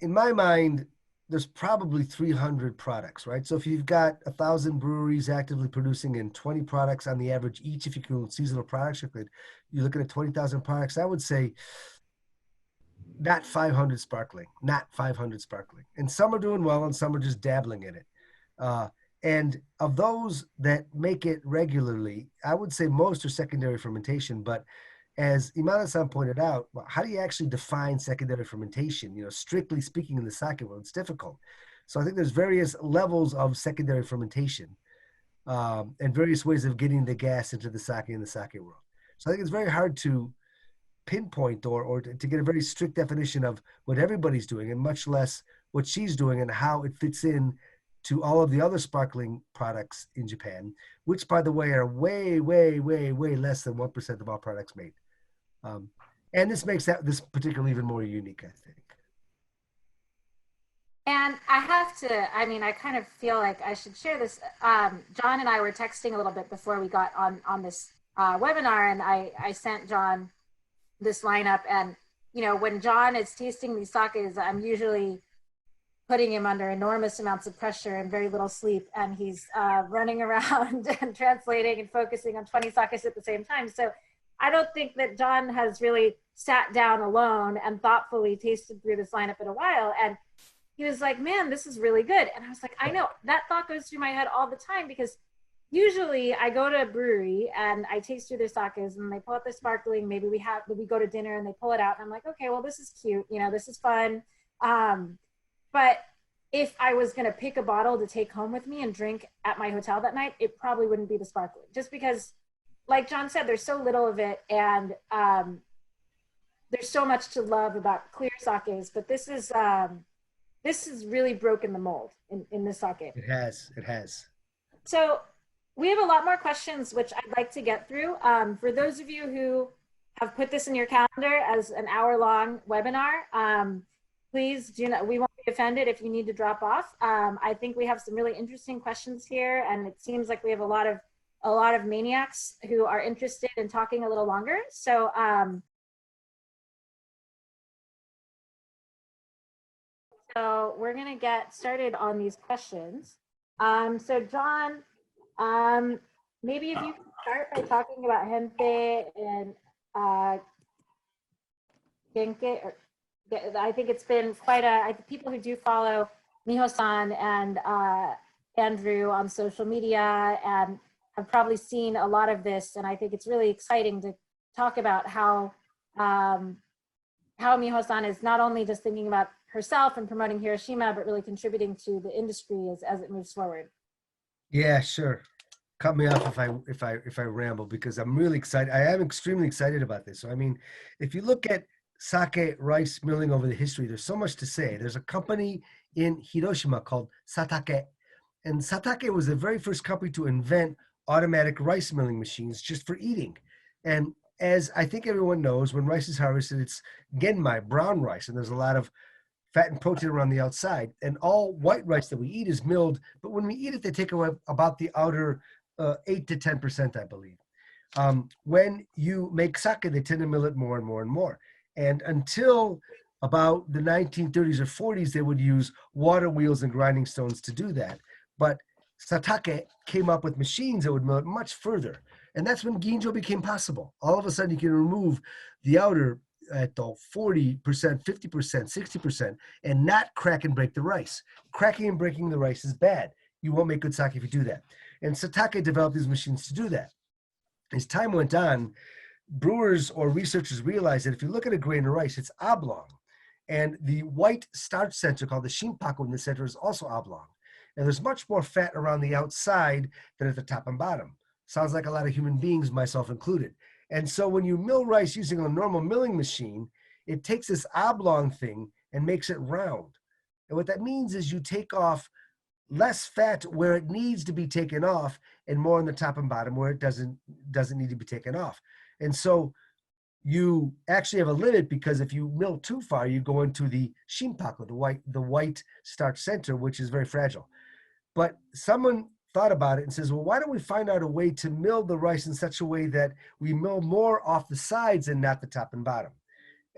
in my mind, there's probably 300 products, right? So if you've got 1,000 breweries actively producing and 20 products on the average each, if you include seasonal products, you're looking at 20,000 products. I would say not 500 sparkling. And some are doing well and some are just dabbling in it. And of those that make it regularly, I would say most are secondary fermentation. But as Imada-san pointed out, how do you actually define secondary fermentation? Strictly speaking, in the sake world, it's difficult. So I think there's various levels of secondary fermentation and various ways of getting the gas into the sake in the sake world. So I think it's very hard to pinpoint or to get a very strict definition of what everybody's doing, and much less what she's doing and how it fits in to all of the other sparkling products in Japan, which, by the way, are way, way, way, way less than 1% of all products made. And this makes this particularly even more unique, I think. And I kind of feel like I should share this. John and I were texting a little bit before we got on this webinar, and I sent John this lineup. And, when John is tasting these sakes, I'm usually putting him under enormous amounts of pressure and very little sleep. And he's running around and translating and focusing on 20 sakes at the same time. So I don't think that John has really sat down alone and thoughtfully tasted through this lineup in a while. And he was like, man, this is really good. And I was like, I know, that thought goes through my head all the time, because usually I go to a brewery and I taste through their sakes and they pull out their sparkling. Maybe we go to dinner and they pull it out and I'm like, okay, well, this is cute. You know, this is fun. But if I was going to pick a bottle to take home with me and drink at my hotel that night, it probably wouldn't be the sparkling, just because, like John said, there's so little of it. And there's so much to love about clear sakes, but this is really broken the mold in the sake. It has. So we have a lot more questions, which I'd like to get through. For those of you who have put this in your calendar as an hour-long webinar, please do not, we won't be offended if you need to drop off. I think we have some really interesting questions here, and it seems like we have a lot of maniacs who are interested in talking a little longer. So so we're gonna get started on these questions. So John, maybe if you could start by talking about Hempe and Genke. I think it's been quite people who do follow Miho-san and Andrew on social media and have probably seen a lot of this. And I think it's really exciting to talk about how Miho-san is not only just thinking about herself and promoting Hiroshima, but really contributing to the industry as it moves forward. Yeah, sure. Cut me off if I ramble, because I'm really excited. I am extremely excited about this. So I mean, if you look at sake rice milling over the history, there's so much to say. There's a company in Hiroshima called Satake, and Satake was the very first company to invent automatic rice milling machines just for eating. And as I think everyone knows, when rice is harvested, it's genmai, brown rice, and there's a lot of fat and protein around the outside. And all white rice that we eat is milled, but when we eat it, they take away about the outer 8 to 10%, I believe. When you make sake, they tend to mill it more and more and more. And until about the 1930s or 40s, they would use water wheels and grinding stones to do that. But Satake came up with machines that would mill it much further. And that's when ginjo became possible. All of a sudden, you can remove the outer at 40%, 50%, 60%, and not crack and break the rice. Cracking and breaking the rice is bad. You won't make good sake if you do that. And Satake developed these machines to do that. As time went on, brewers or researchers realized that if you look at a grain of rice, it's oblong. And the white starch center called the shinpaku in the center is also oblong. And there's much more fat around the outside than at the top and bottom. Sounds like a lot of human beings, myself included. And so when you mill rice using a normal milling machine, it takes this oblong thing and makes it round. And what that means is you take off less fat where it needs to be taken off and more on the top and bottom where it doesn't need to be taken off. And so you actually have a limit, because if you mill too far, you go into the shinpaku, the white starch center, which is very fragile. But someone thought about it and says, well, why don't we find out a way to mill the rice in such a way that we mill more off the sides and not the top and bottom?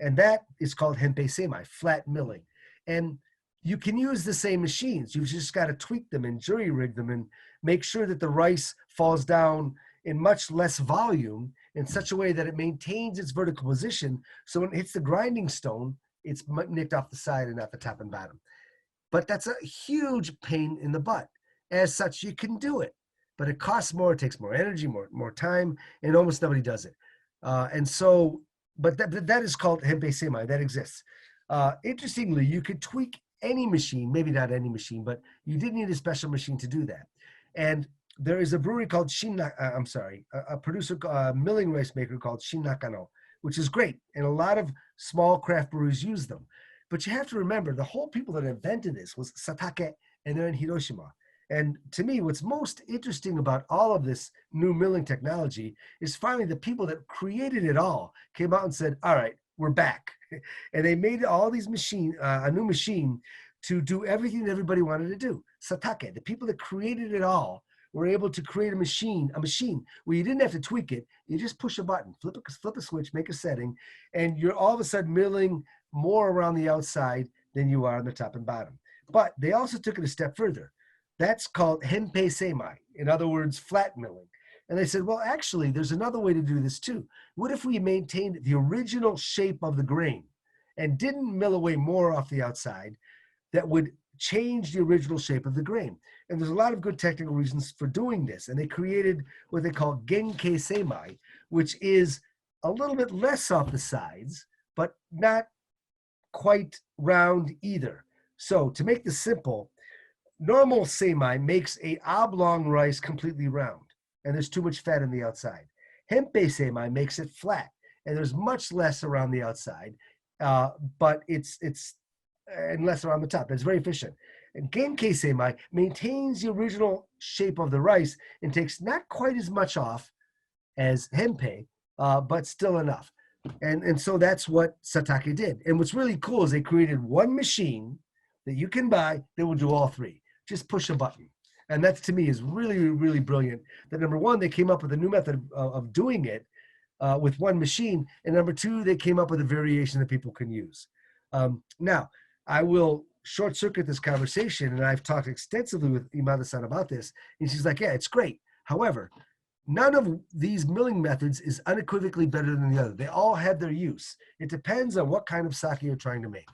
And that is called hempei seimai, flat milling. And you can use the same machines. You've just got to tweak them and jury rig them and make sure that the rice falls down in much less volume in such a way that it maintains its vertical position. So when it hits the grinding stone, it's nicked off the side and not the top and bottom. But that's a huge pain in the butt. As such, you can do it, but it costs more, it takes more energy, more time, and almost nobody does it. And so, but that is called hempei seimai, that exists. Interestingly, you could tweak any machine, maybe not any machine, but you did need a special machine to do that. And there is a brewery called a milling rice maker called Shin Nakano, which is great. And a lot of small craft breweries use them. But you have to remember, the whole people that invented this was Satake, and they're in Hiroshima. And to me, what's most interesting about all of this new milling technology is finally the people that created it all came out and said, all right, we're back. And they made all these a new machine to do everything that everybody wanted to do. Satake, the people that created it all, were able to create a machine where you didn't have to tweak it. You just push a button, flip a switch, make a setting, and you're all of a sudden milling more around the outside than you are on the top and bottom. But they also took it a step further. That's called hempei seimai, in other words, flat milling. And they said, well, actually, there's another way to do this too. What if we maintained the original shape of the grain and didn't mill away more off the outside, that would change the original shape of the grain. And there's a lot of good technical reasons for doing this. And they created what they call Genkei Seimai, which is a little bit less off the sides, but not quite round either. So to make this simple, normal seimai makes a oblong rice completely round, and there's too much fat on the outside. Hempei seimai makes it flat, and there's much less around the outside, but it's and less around the top. It's very efficient. And Genkei seimai maintains the original shape of the rice and takes not quite as much off as hempei, but still enough. And so that's what Satake did. And what's really cool is they created one machine that you can buy that will do all three. Just push a button. And that, to me, is really, really brilliant. That number one, they came up with a new method of doing it with one machine. And number two, they came up with a variation that people can use. Now, I will short circuit this conversation, and I've talked extensively with Imada-san about this. And she's like, yeah, it's great. However, none of these milling methods is unequivocally better than the other. They all have their use. It depends on what kind of sake you're trying to make.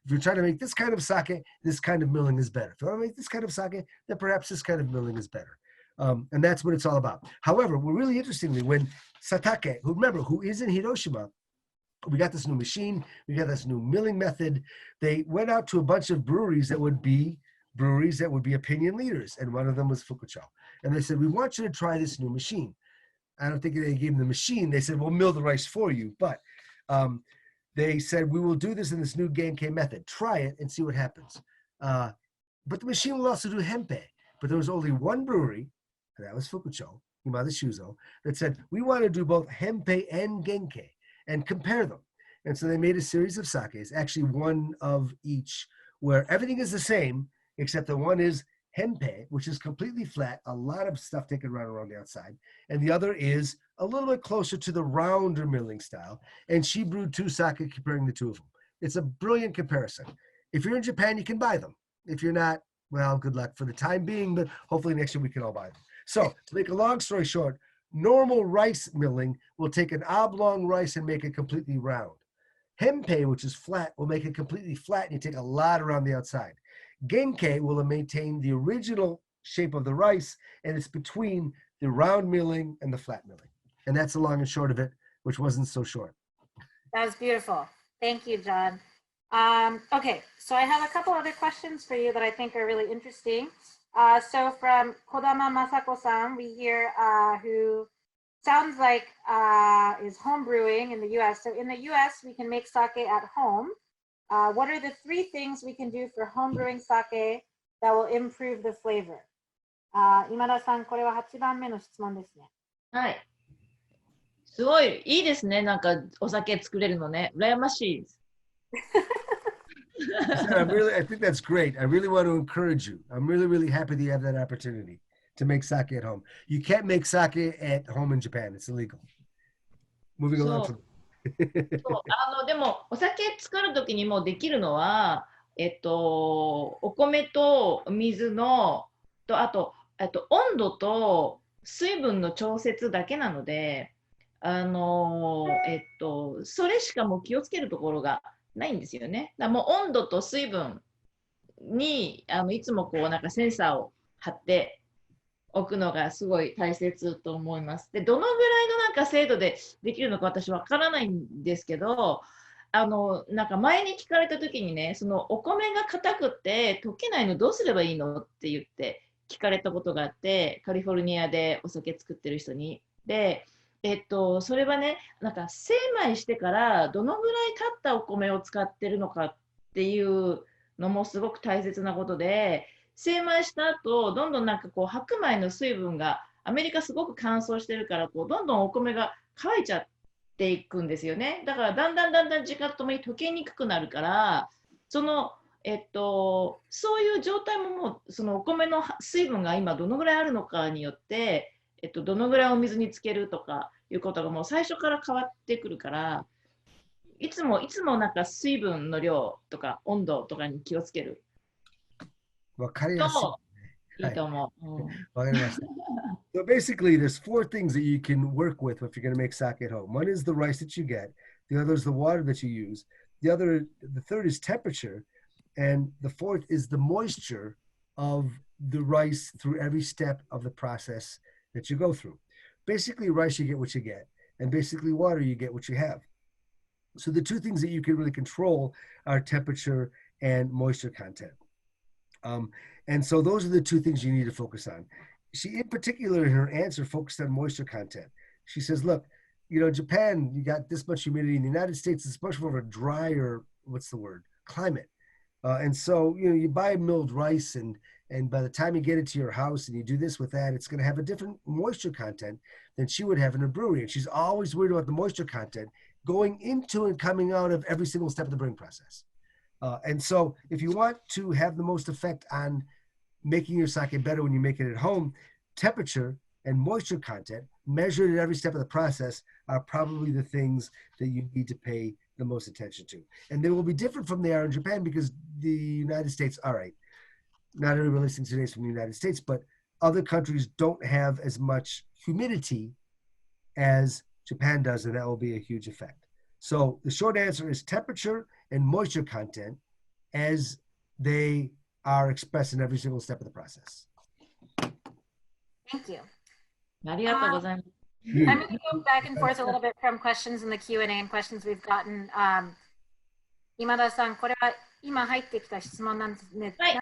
If you're trying to make this kind of sake, this kind of milling is better. If you want to make this kind of sake, then perhaps this kind of milling is better. And that's what it's all about. However, really interestingly, when Satake, who is in Hiroshima, we got this new machine, we got this new milling method. They went out to a bunch of breweries that would be opinion leaders. And one of them was Fukucho. And they said, we want you to try this new machine. I don't think they gave them the machine. They said, we'll mill the rice for you. But they said, we will do this in this new Genkei method. Try it and see what happens. But the machine will also do hempei. But there was only one brewery, and that was Fukucho, Imada Shuzo, that said, we want to do both hempei and Genkei and compare them. And so they made a series of sakes, actually one of each, where everything is the same, except that one is hempei, which is completely flat, a lot of stuff taken around the outside, and the other is a little bit closer to the rounder milling style. And she brewed two sake comparing the two of them. It's a brilliant comparison. If you're in Japan, you can buy them. If you're not, well, good luck for the time being, but hopefully next year we can all buy them. So to make a long story short, normal rice milling will take an oblong rice and make it completely round. Hempei, which is flat, will make it completely flat and you take a lot around the outside. Genkei will maintain the original shape of the rice, and it's between the round milling and the flat milling. And that's the long and short of it, which wasn't so short. That was beautiful. Thank you, John. Okay, so I have a couple other questions for you that I think are really interesting. So from Kodama Masako-san, we hear who sounds like is home brewing in the US. So in the US, we can make sake at home. What are the 3 things we can do for home brewing sake that will improve the flavor? 今田さん、これは8番目の質問ですね。はい。すごいいいですね。なんかお酒作れるのね。羨ましいです。I think that's great. I really want to encourage you. I'm really, really happy that you have that opportunity to make sake at home. You can't make sake at home in Japan. It's illegal. Moving along to... そうでもお酒作る時にもできるのは、お米と水のとあと温度と水分の調節だけなので、それしかもう気をつけるところがないんですよね。だからもう温度と水分にいつもこうなんかセンサーを貼っておくのがすごい大切と思います。で、どのぐらいのなんか精度でできるのか私わからないんですけど、なんか前に聞かれた時にね、そのお米が硬くて溶けないのどうすればいいのって言って聞かれたことがあって、カリフォルニアでお酒作ってる人に。で、それはね、なんか精米してからどのぐらい経ったお米を使ってるのかっていうのもすごく大切なことで、精米した後、どんどんなんかこう白米の水分がアメリカすごく乾燥してるからこうどんどんお米が乾いちゃっていくんですよね。だからだんだん時間とともに溶けにくくなるから、そういう状態ももうそのお米の水分が今どのぐらいあるのかによって、どのぐらいお水につけるとかいうことがもう最初から変わってくるから、いつもなんか水分の量とか温度とかに気をつける。わかりやすい。いいと思う。わかりました。So basically, there's 4 things that you can work with if you're going to make sake at home. One is the rice that you get. The other is the water that you use. The third is temperature. And the fourth is the moisture of the rice through every step of the process that you go through. Basically, rice, you get what you get. And basically, water, you get what you have. So the two things that you can really control are temperature and moisture content. And so those are the two things you need to focus on. She, in particular, in her answer, focused on moisture content. She says, look, you know, Japan, you got this much humidity. In the United States, it's much more of a drier, what's the word, climate. And so, you know, you buy milled rice and by the time you get it to your house and you do this with that, it's going to have a different moisture content than she would have in a brewery. And she's always worried about the moisture content going into and coming out of every single step of the brewing process. And so if you want to have the most effect on making your sake better when you make it at home, temperature and moisture content measured at every step of the process are probably the things that you need to pay the most attention to. And they will be different from they are in Japan because the United States, all right, not everybody listening today is from the United States, but other countries don't have as much humidity as Japan does, and that will be a huge effect. So the short answer is temperature and moisture content as they are expressed in every single step of the process. Thank you. ありがとうございます。I'm going to go back and forth a little bit from questions in the Q&A and questions we've gotten. 今田さん、これは今入ってきた質問なんですね。はい。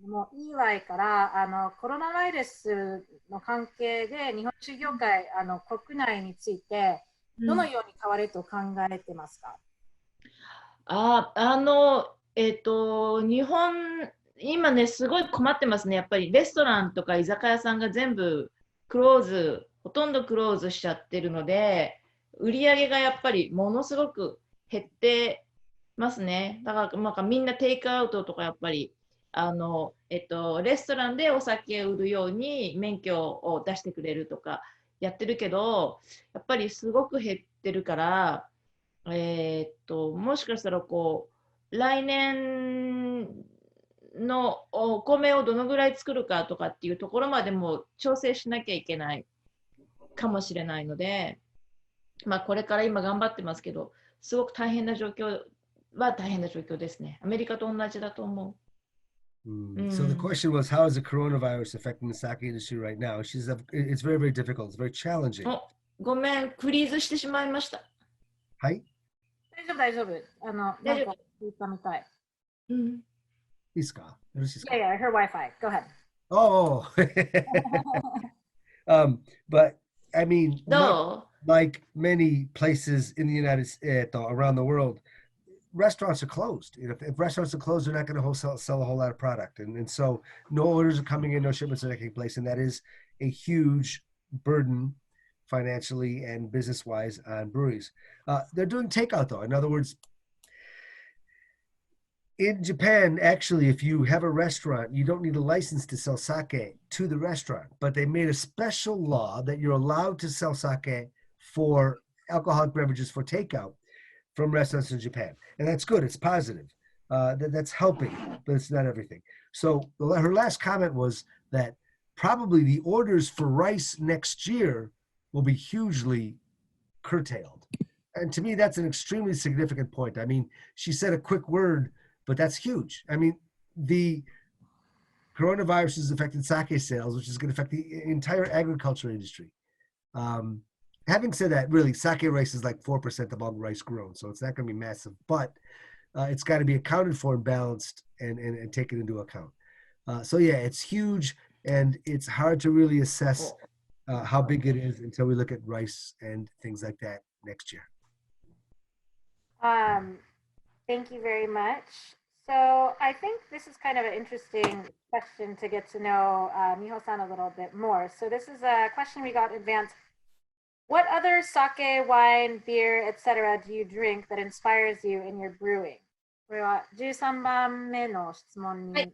もうEYからコロナウイルスの関係で日本酒業界国内についてどのように変わると考えてますか？日本、今ね、すごい困ってますね。やっぱりレストランとか居酒屋さんが全部ほとんどクローズしちゃってるので、売り上げがやっぱりものすごく減ってますね。だから、なんかみんなテイクアウトとかやっぱり、レストランでお酒を売るように免許を出してくれるとかやってるけど、やっぱりすごく減ってるから、もしかしたら来年のお米をどのぐらい作るかとかっていうところまでも調整しなきゃいけないかもしれないので、まあこれから今頑張ってますけど、すごく大変な状況は大変な状況ですね。アメリカと同じだと思う。So the question was, how is the coronavirus affecting the sake industry right now? She says it's very, very difficult. It's very challenging. ごめん、フリーズしてしまいました。はい。大丈夫。なんか言ったみたい。いいいですか？よろしいですか？ Yeah, her Wi-Fi. Go ahead. Oh. But I mean, like many places in the United States, around the world, restaurants are closed. You know, if restaurants are closed, they're not going to sell a whole lot of product. And so no orders are coming in, no shipments are taking place. And that is a huge burden financially and business-wise on breweries. They're doing takeout though. In other words, in Japan, actually, if you have a restaurant, you don't need a license to sell sake to the restaurant, but they made a special law that you're allowed to sell sake for alcoholic beverages for takeout from restaurants in Japan. And that's good. It's positive. That's helping, but it's not everything. So her last comment was that probably the orders for rice next year will be hugely curtailed. And to me, that's an extremely significant point. I mean, she said a quick word, but that's huge. I mean, the coronavirus has affected sake sales, which is going to affect the entire agriculture industry. Having said that, really, sake rice is like 4% of all rice grown, so it's not going to be massive, but it's got to be accounted for and balanced and taken into account. So yeah, it's huge, and it's hard to really assess how big it is until we look at rice and things like that next year. Thank you very much. So I think this is kind of an interesting question to get to know Miho-san a little bit more. So this is a question we got in advance. What other sake, wine, beer, etc. do you drink that inspires you in your brewing? これは13番目の質問に。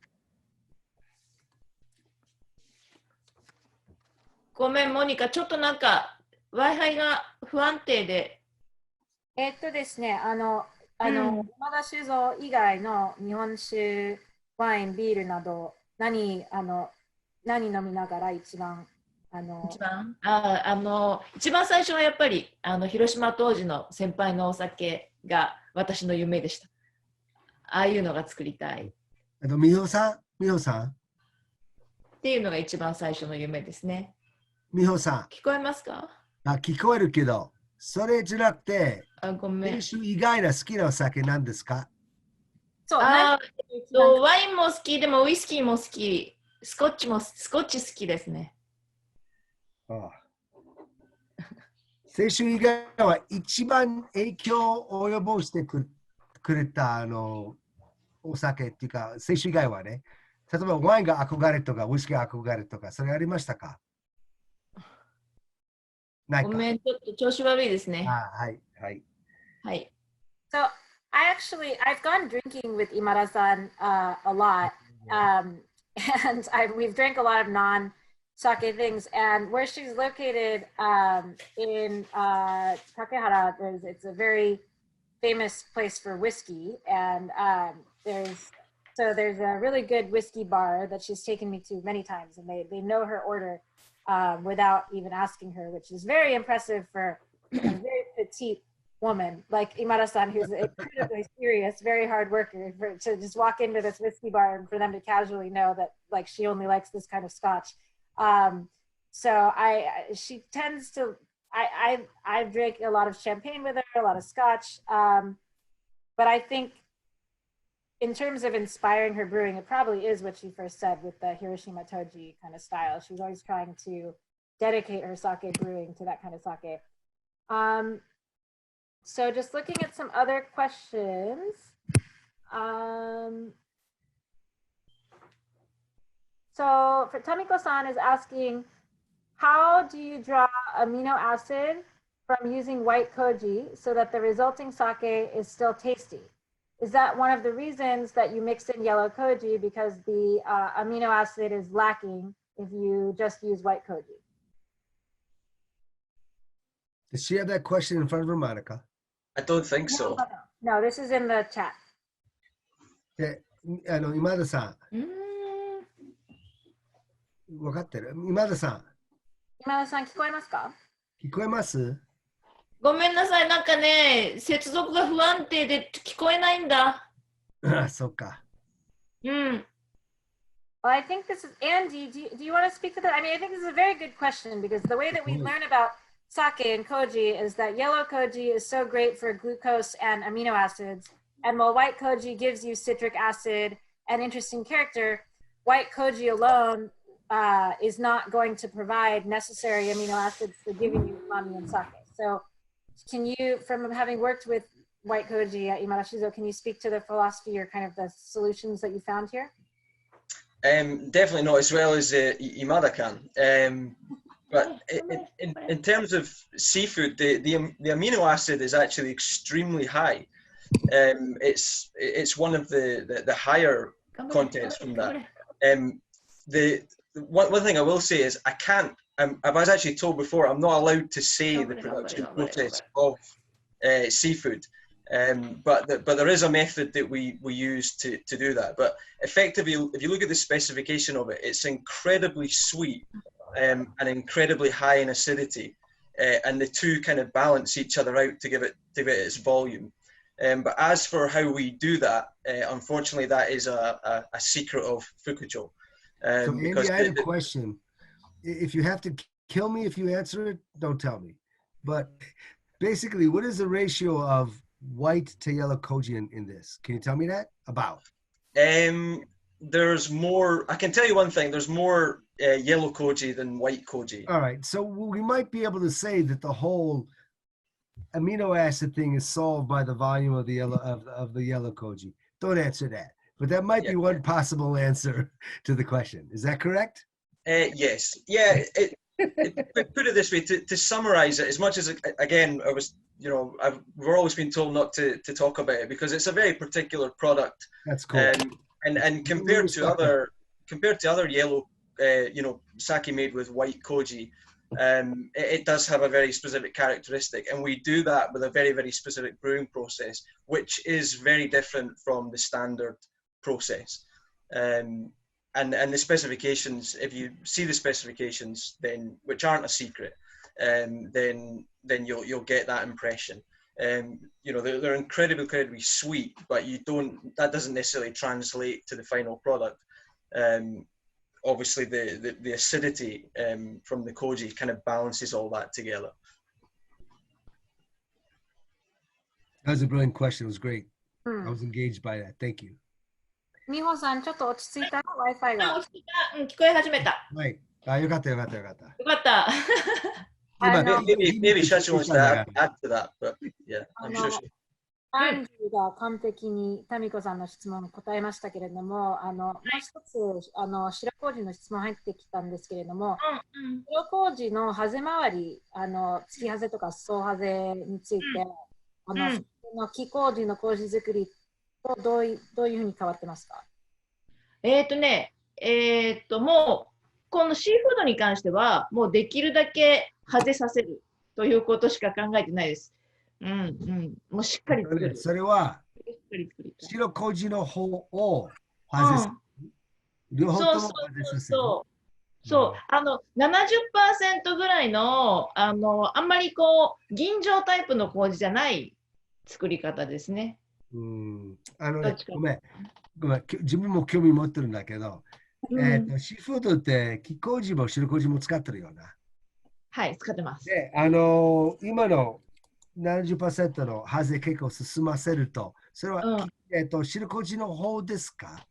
ごめん、モニカ、ちょっとなんか Wi-Fi が不安定で。ですね、今田酒造以外の日本酒、ワイン、ビールなど、何飲みながら一番一番最初はやっぱり広島当時の先輩のお酒が私の夢でした。ああいうのが作りたい。美穂さん、っていうのが一番最初の夢ですね。美穂さん、聞こえますか？聞こえるけど、それじゃなくて、あ、ごめん。練習以外の好きなお酒なんですか？そう、あ一番ワインも好き、でもウイスキーも好き、スコッチ好きですね。ああ、青春以外は一番影響を及ぼしてくれたお酒っていうか、青春以外はね、例えばワインが憧れとか、ウイスキーが憧れとか、それありましたか？ないか。ごめん、ちょっと調子悪いですね。はい、はい。はい。So I've gone drinking with Imada-san a lot, and we've drank a lot of non-sake things. And where she's located in Takehara, it's a very famous place for whiskey, and there's a really good whiskey bar that she's taken me to many times, and they know her order without even asking her, which is very impressive for a very petite woman like Imada-san, who's incredibly serious, very hard worker, to just walk into this whiskey bar and for them to casually know that like she only likes this kind of scotch. So she tends to, I drink a lot of champagne with her, a lot of scotch. But I think in terms of inspiring her brewing, it probably is what she first said with the Hiroshima Toji kind of style. She's always trying to dedicate her sake brewing to that kind of sake. So just looking at some other questions. So for Tamiko-san is asking, how do you draw amino acid from using white koji so that the resulting sake is still tasty? Is that one of the reasons that you mix in yellow koji because the amino acid is lacking if you just use white koji? Does she have that question in front of her, Monica? I don't think so. No, this is in the chat. で、今田さん、分かってる？今田さん、今田さん聞こえますか？聞こえます？ごめんなさい、なんかね、接続が不安定で聞こえないんだ。あ、そうか。うん。Well, I think this is Andy. Do you want to speak to that? I mean, I think this is a very good question because the way that we learn about sake and koji is that yellow koji is so great for glucose and amino acids. And while white koji gives you citric acid and interesting character, white koji alone is not going to provide necessary amino acids for giving you umami and sake. So can you, from having worked with white koji at Imada Shizo, can you speak to the philosophy or kind of the solutions that you found here? Definitely not as well as Imada can. But in terms of seafood, the amino acid is actually extremely high. It's one of the higher contents from that. The one thing I will say is I was actually told before I'm not allowed to say the production process of seafood. But there is a method that we use to do that. But effectively, if you look at the specification of it, it's incredibly sweet and incredibly high in acidity, and the two kind of balance each other out to give it its volume. But as for how we do that, unfortunately, that is a secret of Fukucho. So Andy, I had a question. If you have to kill me if you answer it, don't tell me. But basically, what is the ratio of white to yellow koji in this? Can you tell me that? About? There's more. I can tell you one thing. There's more yellow koji than white koji. All right. So we might be able to say that the whole amino acid thing is solved by the volume of the yellow koji. Don't answer that. But that might be one possible answer to the question. Is that correct? Yes. Yeah. Put it this way, to summarize it, as much as, again, we're always been told not to talk about it because it's a very particular product. That's cool. And compared to other yellow, sake made with white koji, it does have a very specific characteristic, and we do that with a very, very specific brewing process, which is very different from the standard process. And the specifications, if you see the specifications, then which aren't a secret, then you'll get that impression. You know, they're incredibly sweet, but that doesn't necessarily translate to the final product. Obviously, the acidity from the Koji kind of balances all that together. That was a brilliant question. It was great. I うん。 was engaged by that. Thank you. 美穂さん、ちょっと落ち着いた ?Wi-Fi が。落ち着いた。聞こえ始めた。はい。あ、よかったよかったよかった。よかった。今、Maybe Shachi wants to add to that, but yeah, I'm sure she. アンジュが完璧にタミコさんの質問に答えましたけれども、もう一つ、白麹の質問入ってきたんですけれども、白麹のハゼ周り、月ハゼとか総ハゼについて、木麹の麹作りとどういうふうに変わってますか？もう、このシーフードに関しては、もうできるだけハゼさせるということしか考えてないです。もうしっかり作る。それは、白麹の方を外す。両方とも外させる。そう、70% ぐらいの、あんまりこう、吟醸タイプの麹じゃない作り方ですね。ごめん。自分も興味持ってるんだけど、シーフードって木麹も白麹も使ってるよな。はい、使ってます。で、今の70% のハゼ結構進ませると、それは、白麹の方ですか？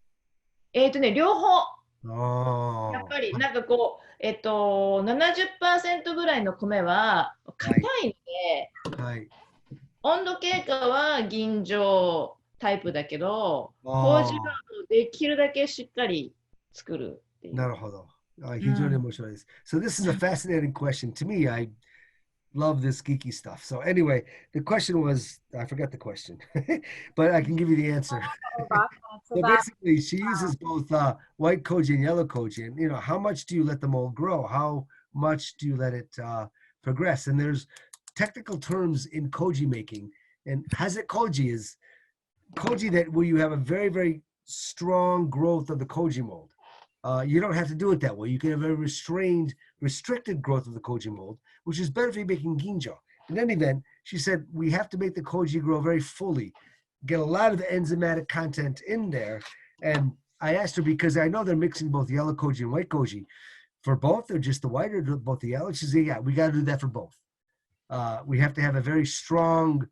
両方。やっぱりなんかこう、70% ぐらいの米は硬いので、温度経過は吟醸タイプだけど、麹はできるだけしっかり作るっていう。なるほど。非常に面白いです。So this is a fascinating question to me. I love this geeky stuff. So anyway, the question was, I forgot the question, but I can give you the answer. So basically, she uses both white koji and yellow koji. And, how much do you let them all grow? How much do you let it progress? And there's technical terms in koji making. And Haze koji is koji where you have a very, very strong growth of the koji mold. You don't have to do it that way. You can have a restricted growth of the koji mold, which is better for you making ginjo. In any event, she said, we have to make the koji grow very fully, get a lot of enzymatic content in there. And I asked her, because I know they're mixing both yellow koji and white koji, for both or just the white or both the yellow? She said, yeah, we got to do that for both. We have to have a very strong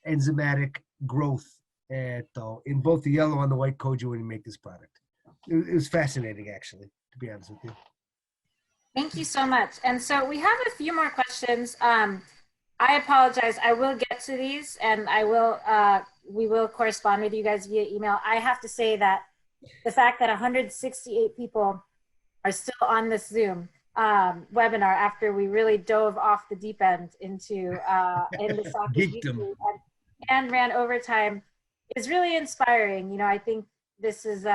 enzymatic growth in both the yellow and the white koji when you make this product. It was fascinating, actually, to be honest with you. Thank you so much. And so we have a few more questions. I apologize. I will get to these, and we will correspond with you guys via email. I have to say that the fact that 168 people are still on this Zoom webinar after we really dove off the deep end into the Saki and ran overtime is really inspiring. I think this is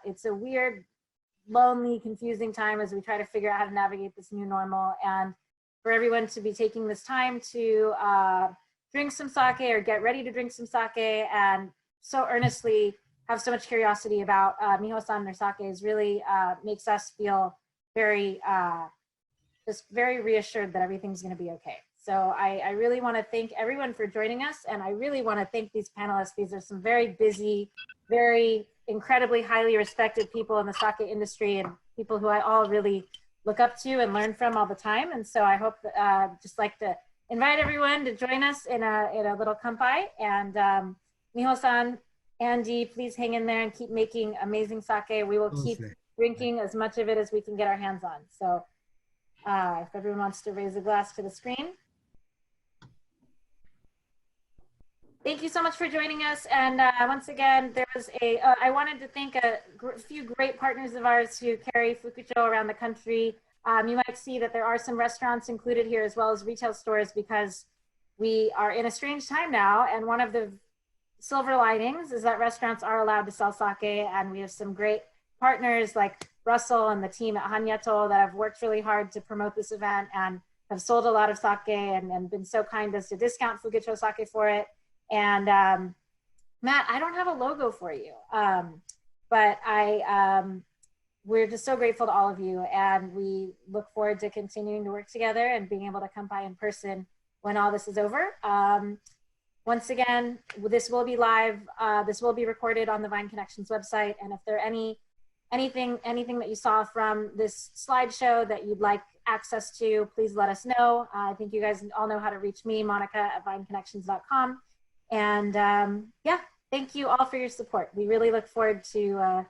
it's a weird, lonely, confusing time as we try to figure out how to navigate this new normal, and for everyone to be taking this time to drink some sake or get ready to drink some sake and so earnestly have so much curiosity about Miho-san or sake is really makes us feel very just very reassured that everything's going to be okay. So I really want to thank everyone for joining us, and I really want to thank these panelists. These are some very busy, very incredibly highly respected people in the sake industry and people who I all really look up to and learn from all the time. And so I hope that, just like to invite everyone to join us in a little kanpai. And Miho-san, Andy, please hang in there and keep making amazing sake. We will keep drinking as much of it as we can get our hands on. So if everyone wants to raise a glass to the screen. Thank you so much for joining us. And once again, there was I wanted to thank a few great partners of ours who carry Fukucho around the country. You might see that there are some restaurants included here as well as retail stores because we are in a strange time now. And one of the silver linings is that restaurants are allowed to sell sake. And we have some great partners like Russell and the team at Hanyato that have worked really hard to promote this event and have sold a lot of sake and been so kind as to discount Fukucho sake for it. And Matt, I don't have a logo for you, but we're just so grateful to all of you, and we look forward to continuing to work together and being able to come by in person when all this is over. once again, this will be live. This will be recorded on the Vine Connections website. And if there are anything that you saw from this slideshow that you'd like access to, please let us know. I think you guys all know how to reach me, Monica@vineconnections.com. And yeah, thank you all for your support. We really look forward to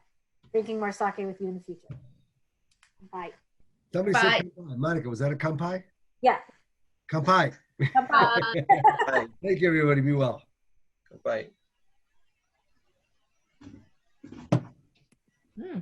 drinking more sake with you in the future. Bye. Somebody Bye. said kanpai. Monica, was that a kanpai? Yeah. Kanpai. Bye. Bye. Thank you, everybody. Be well. Bye. Hmm.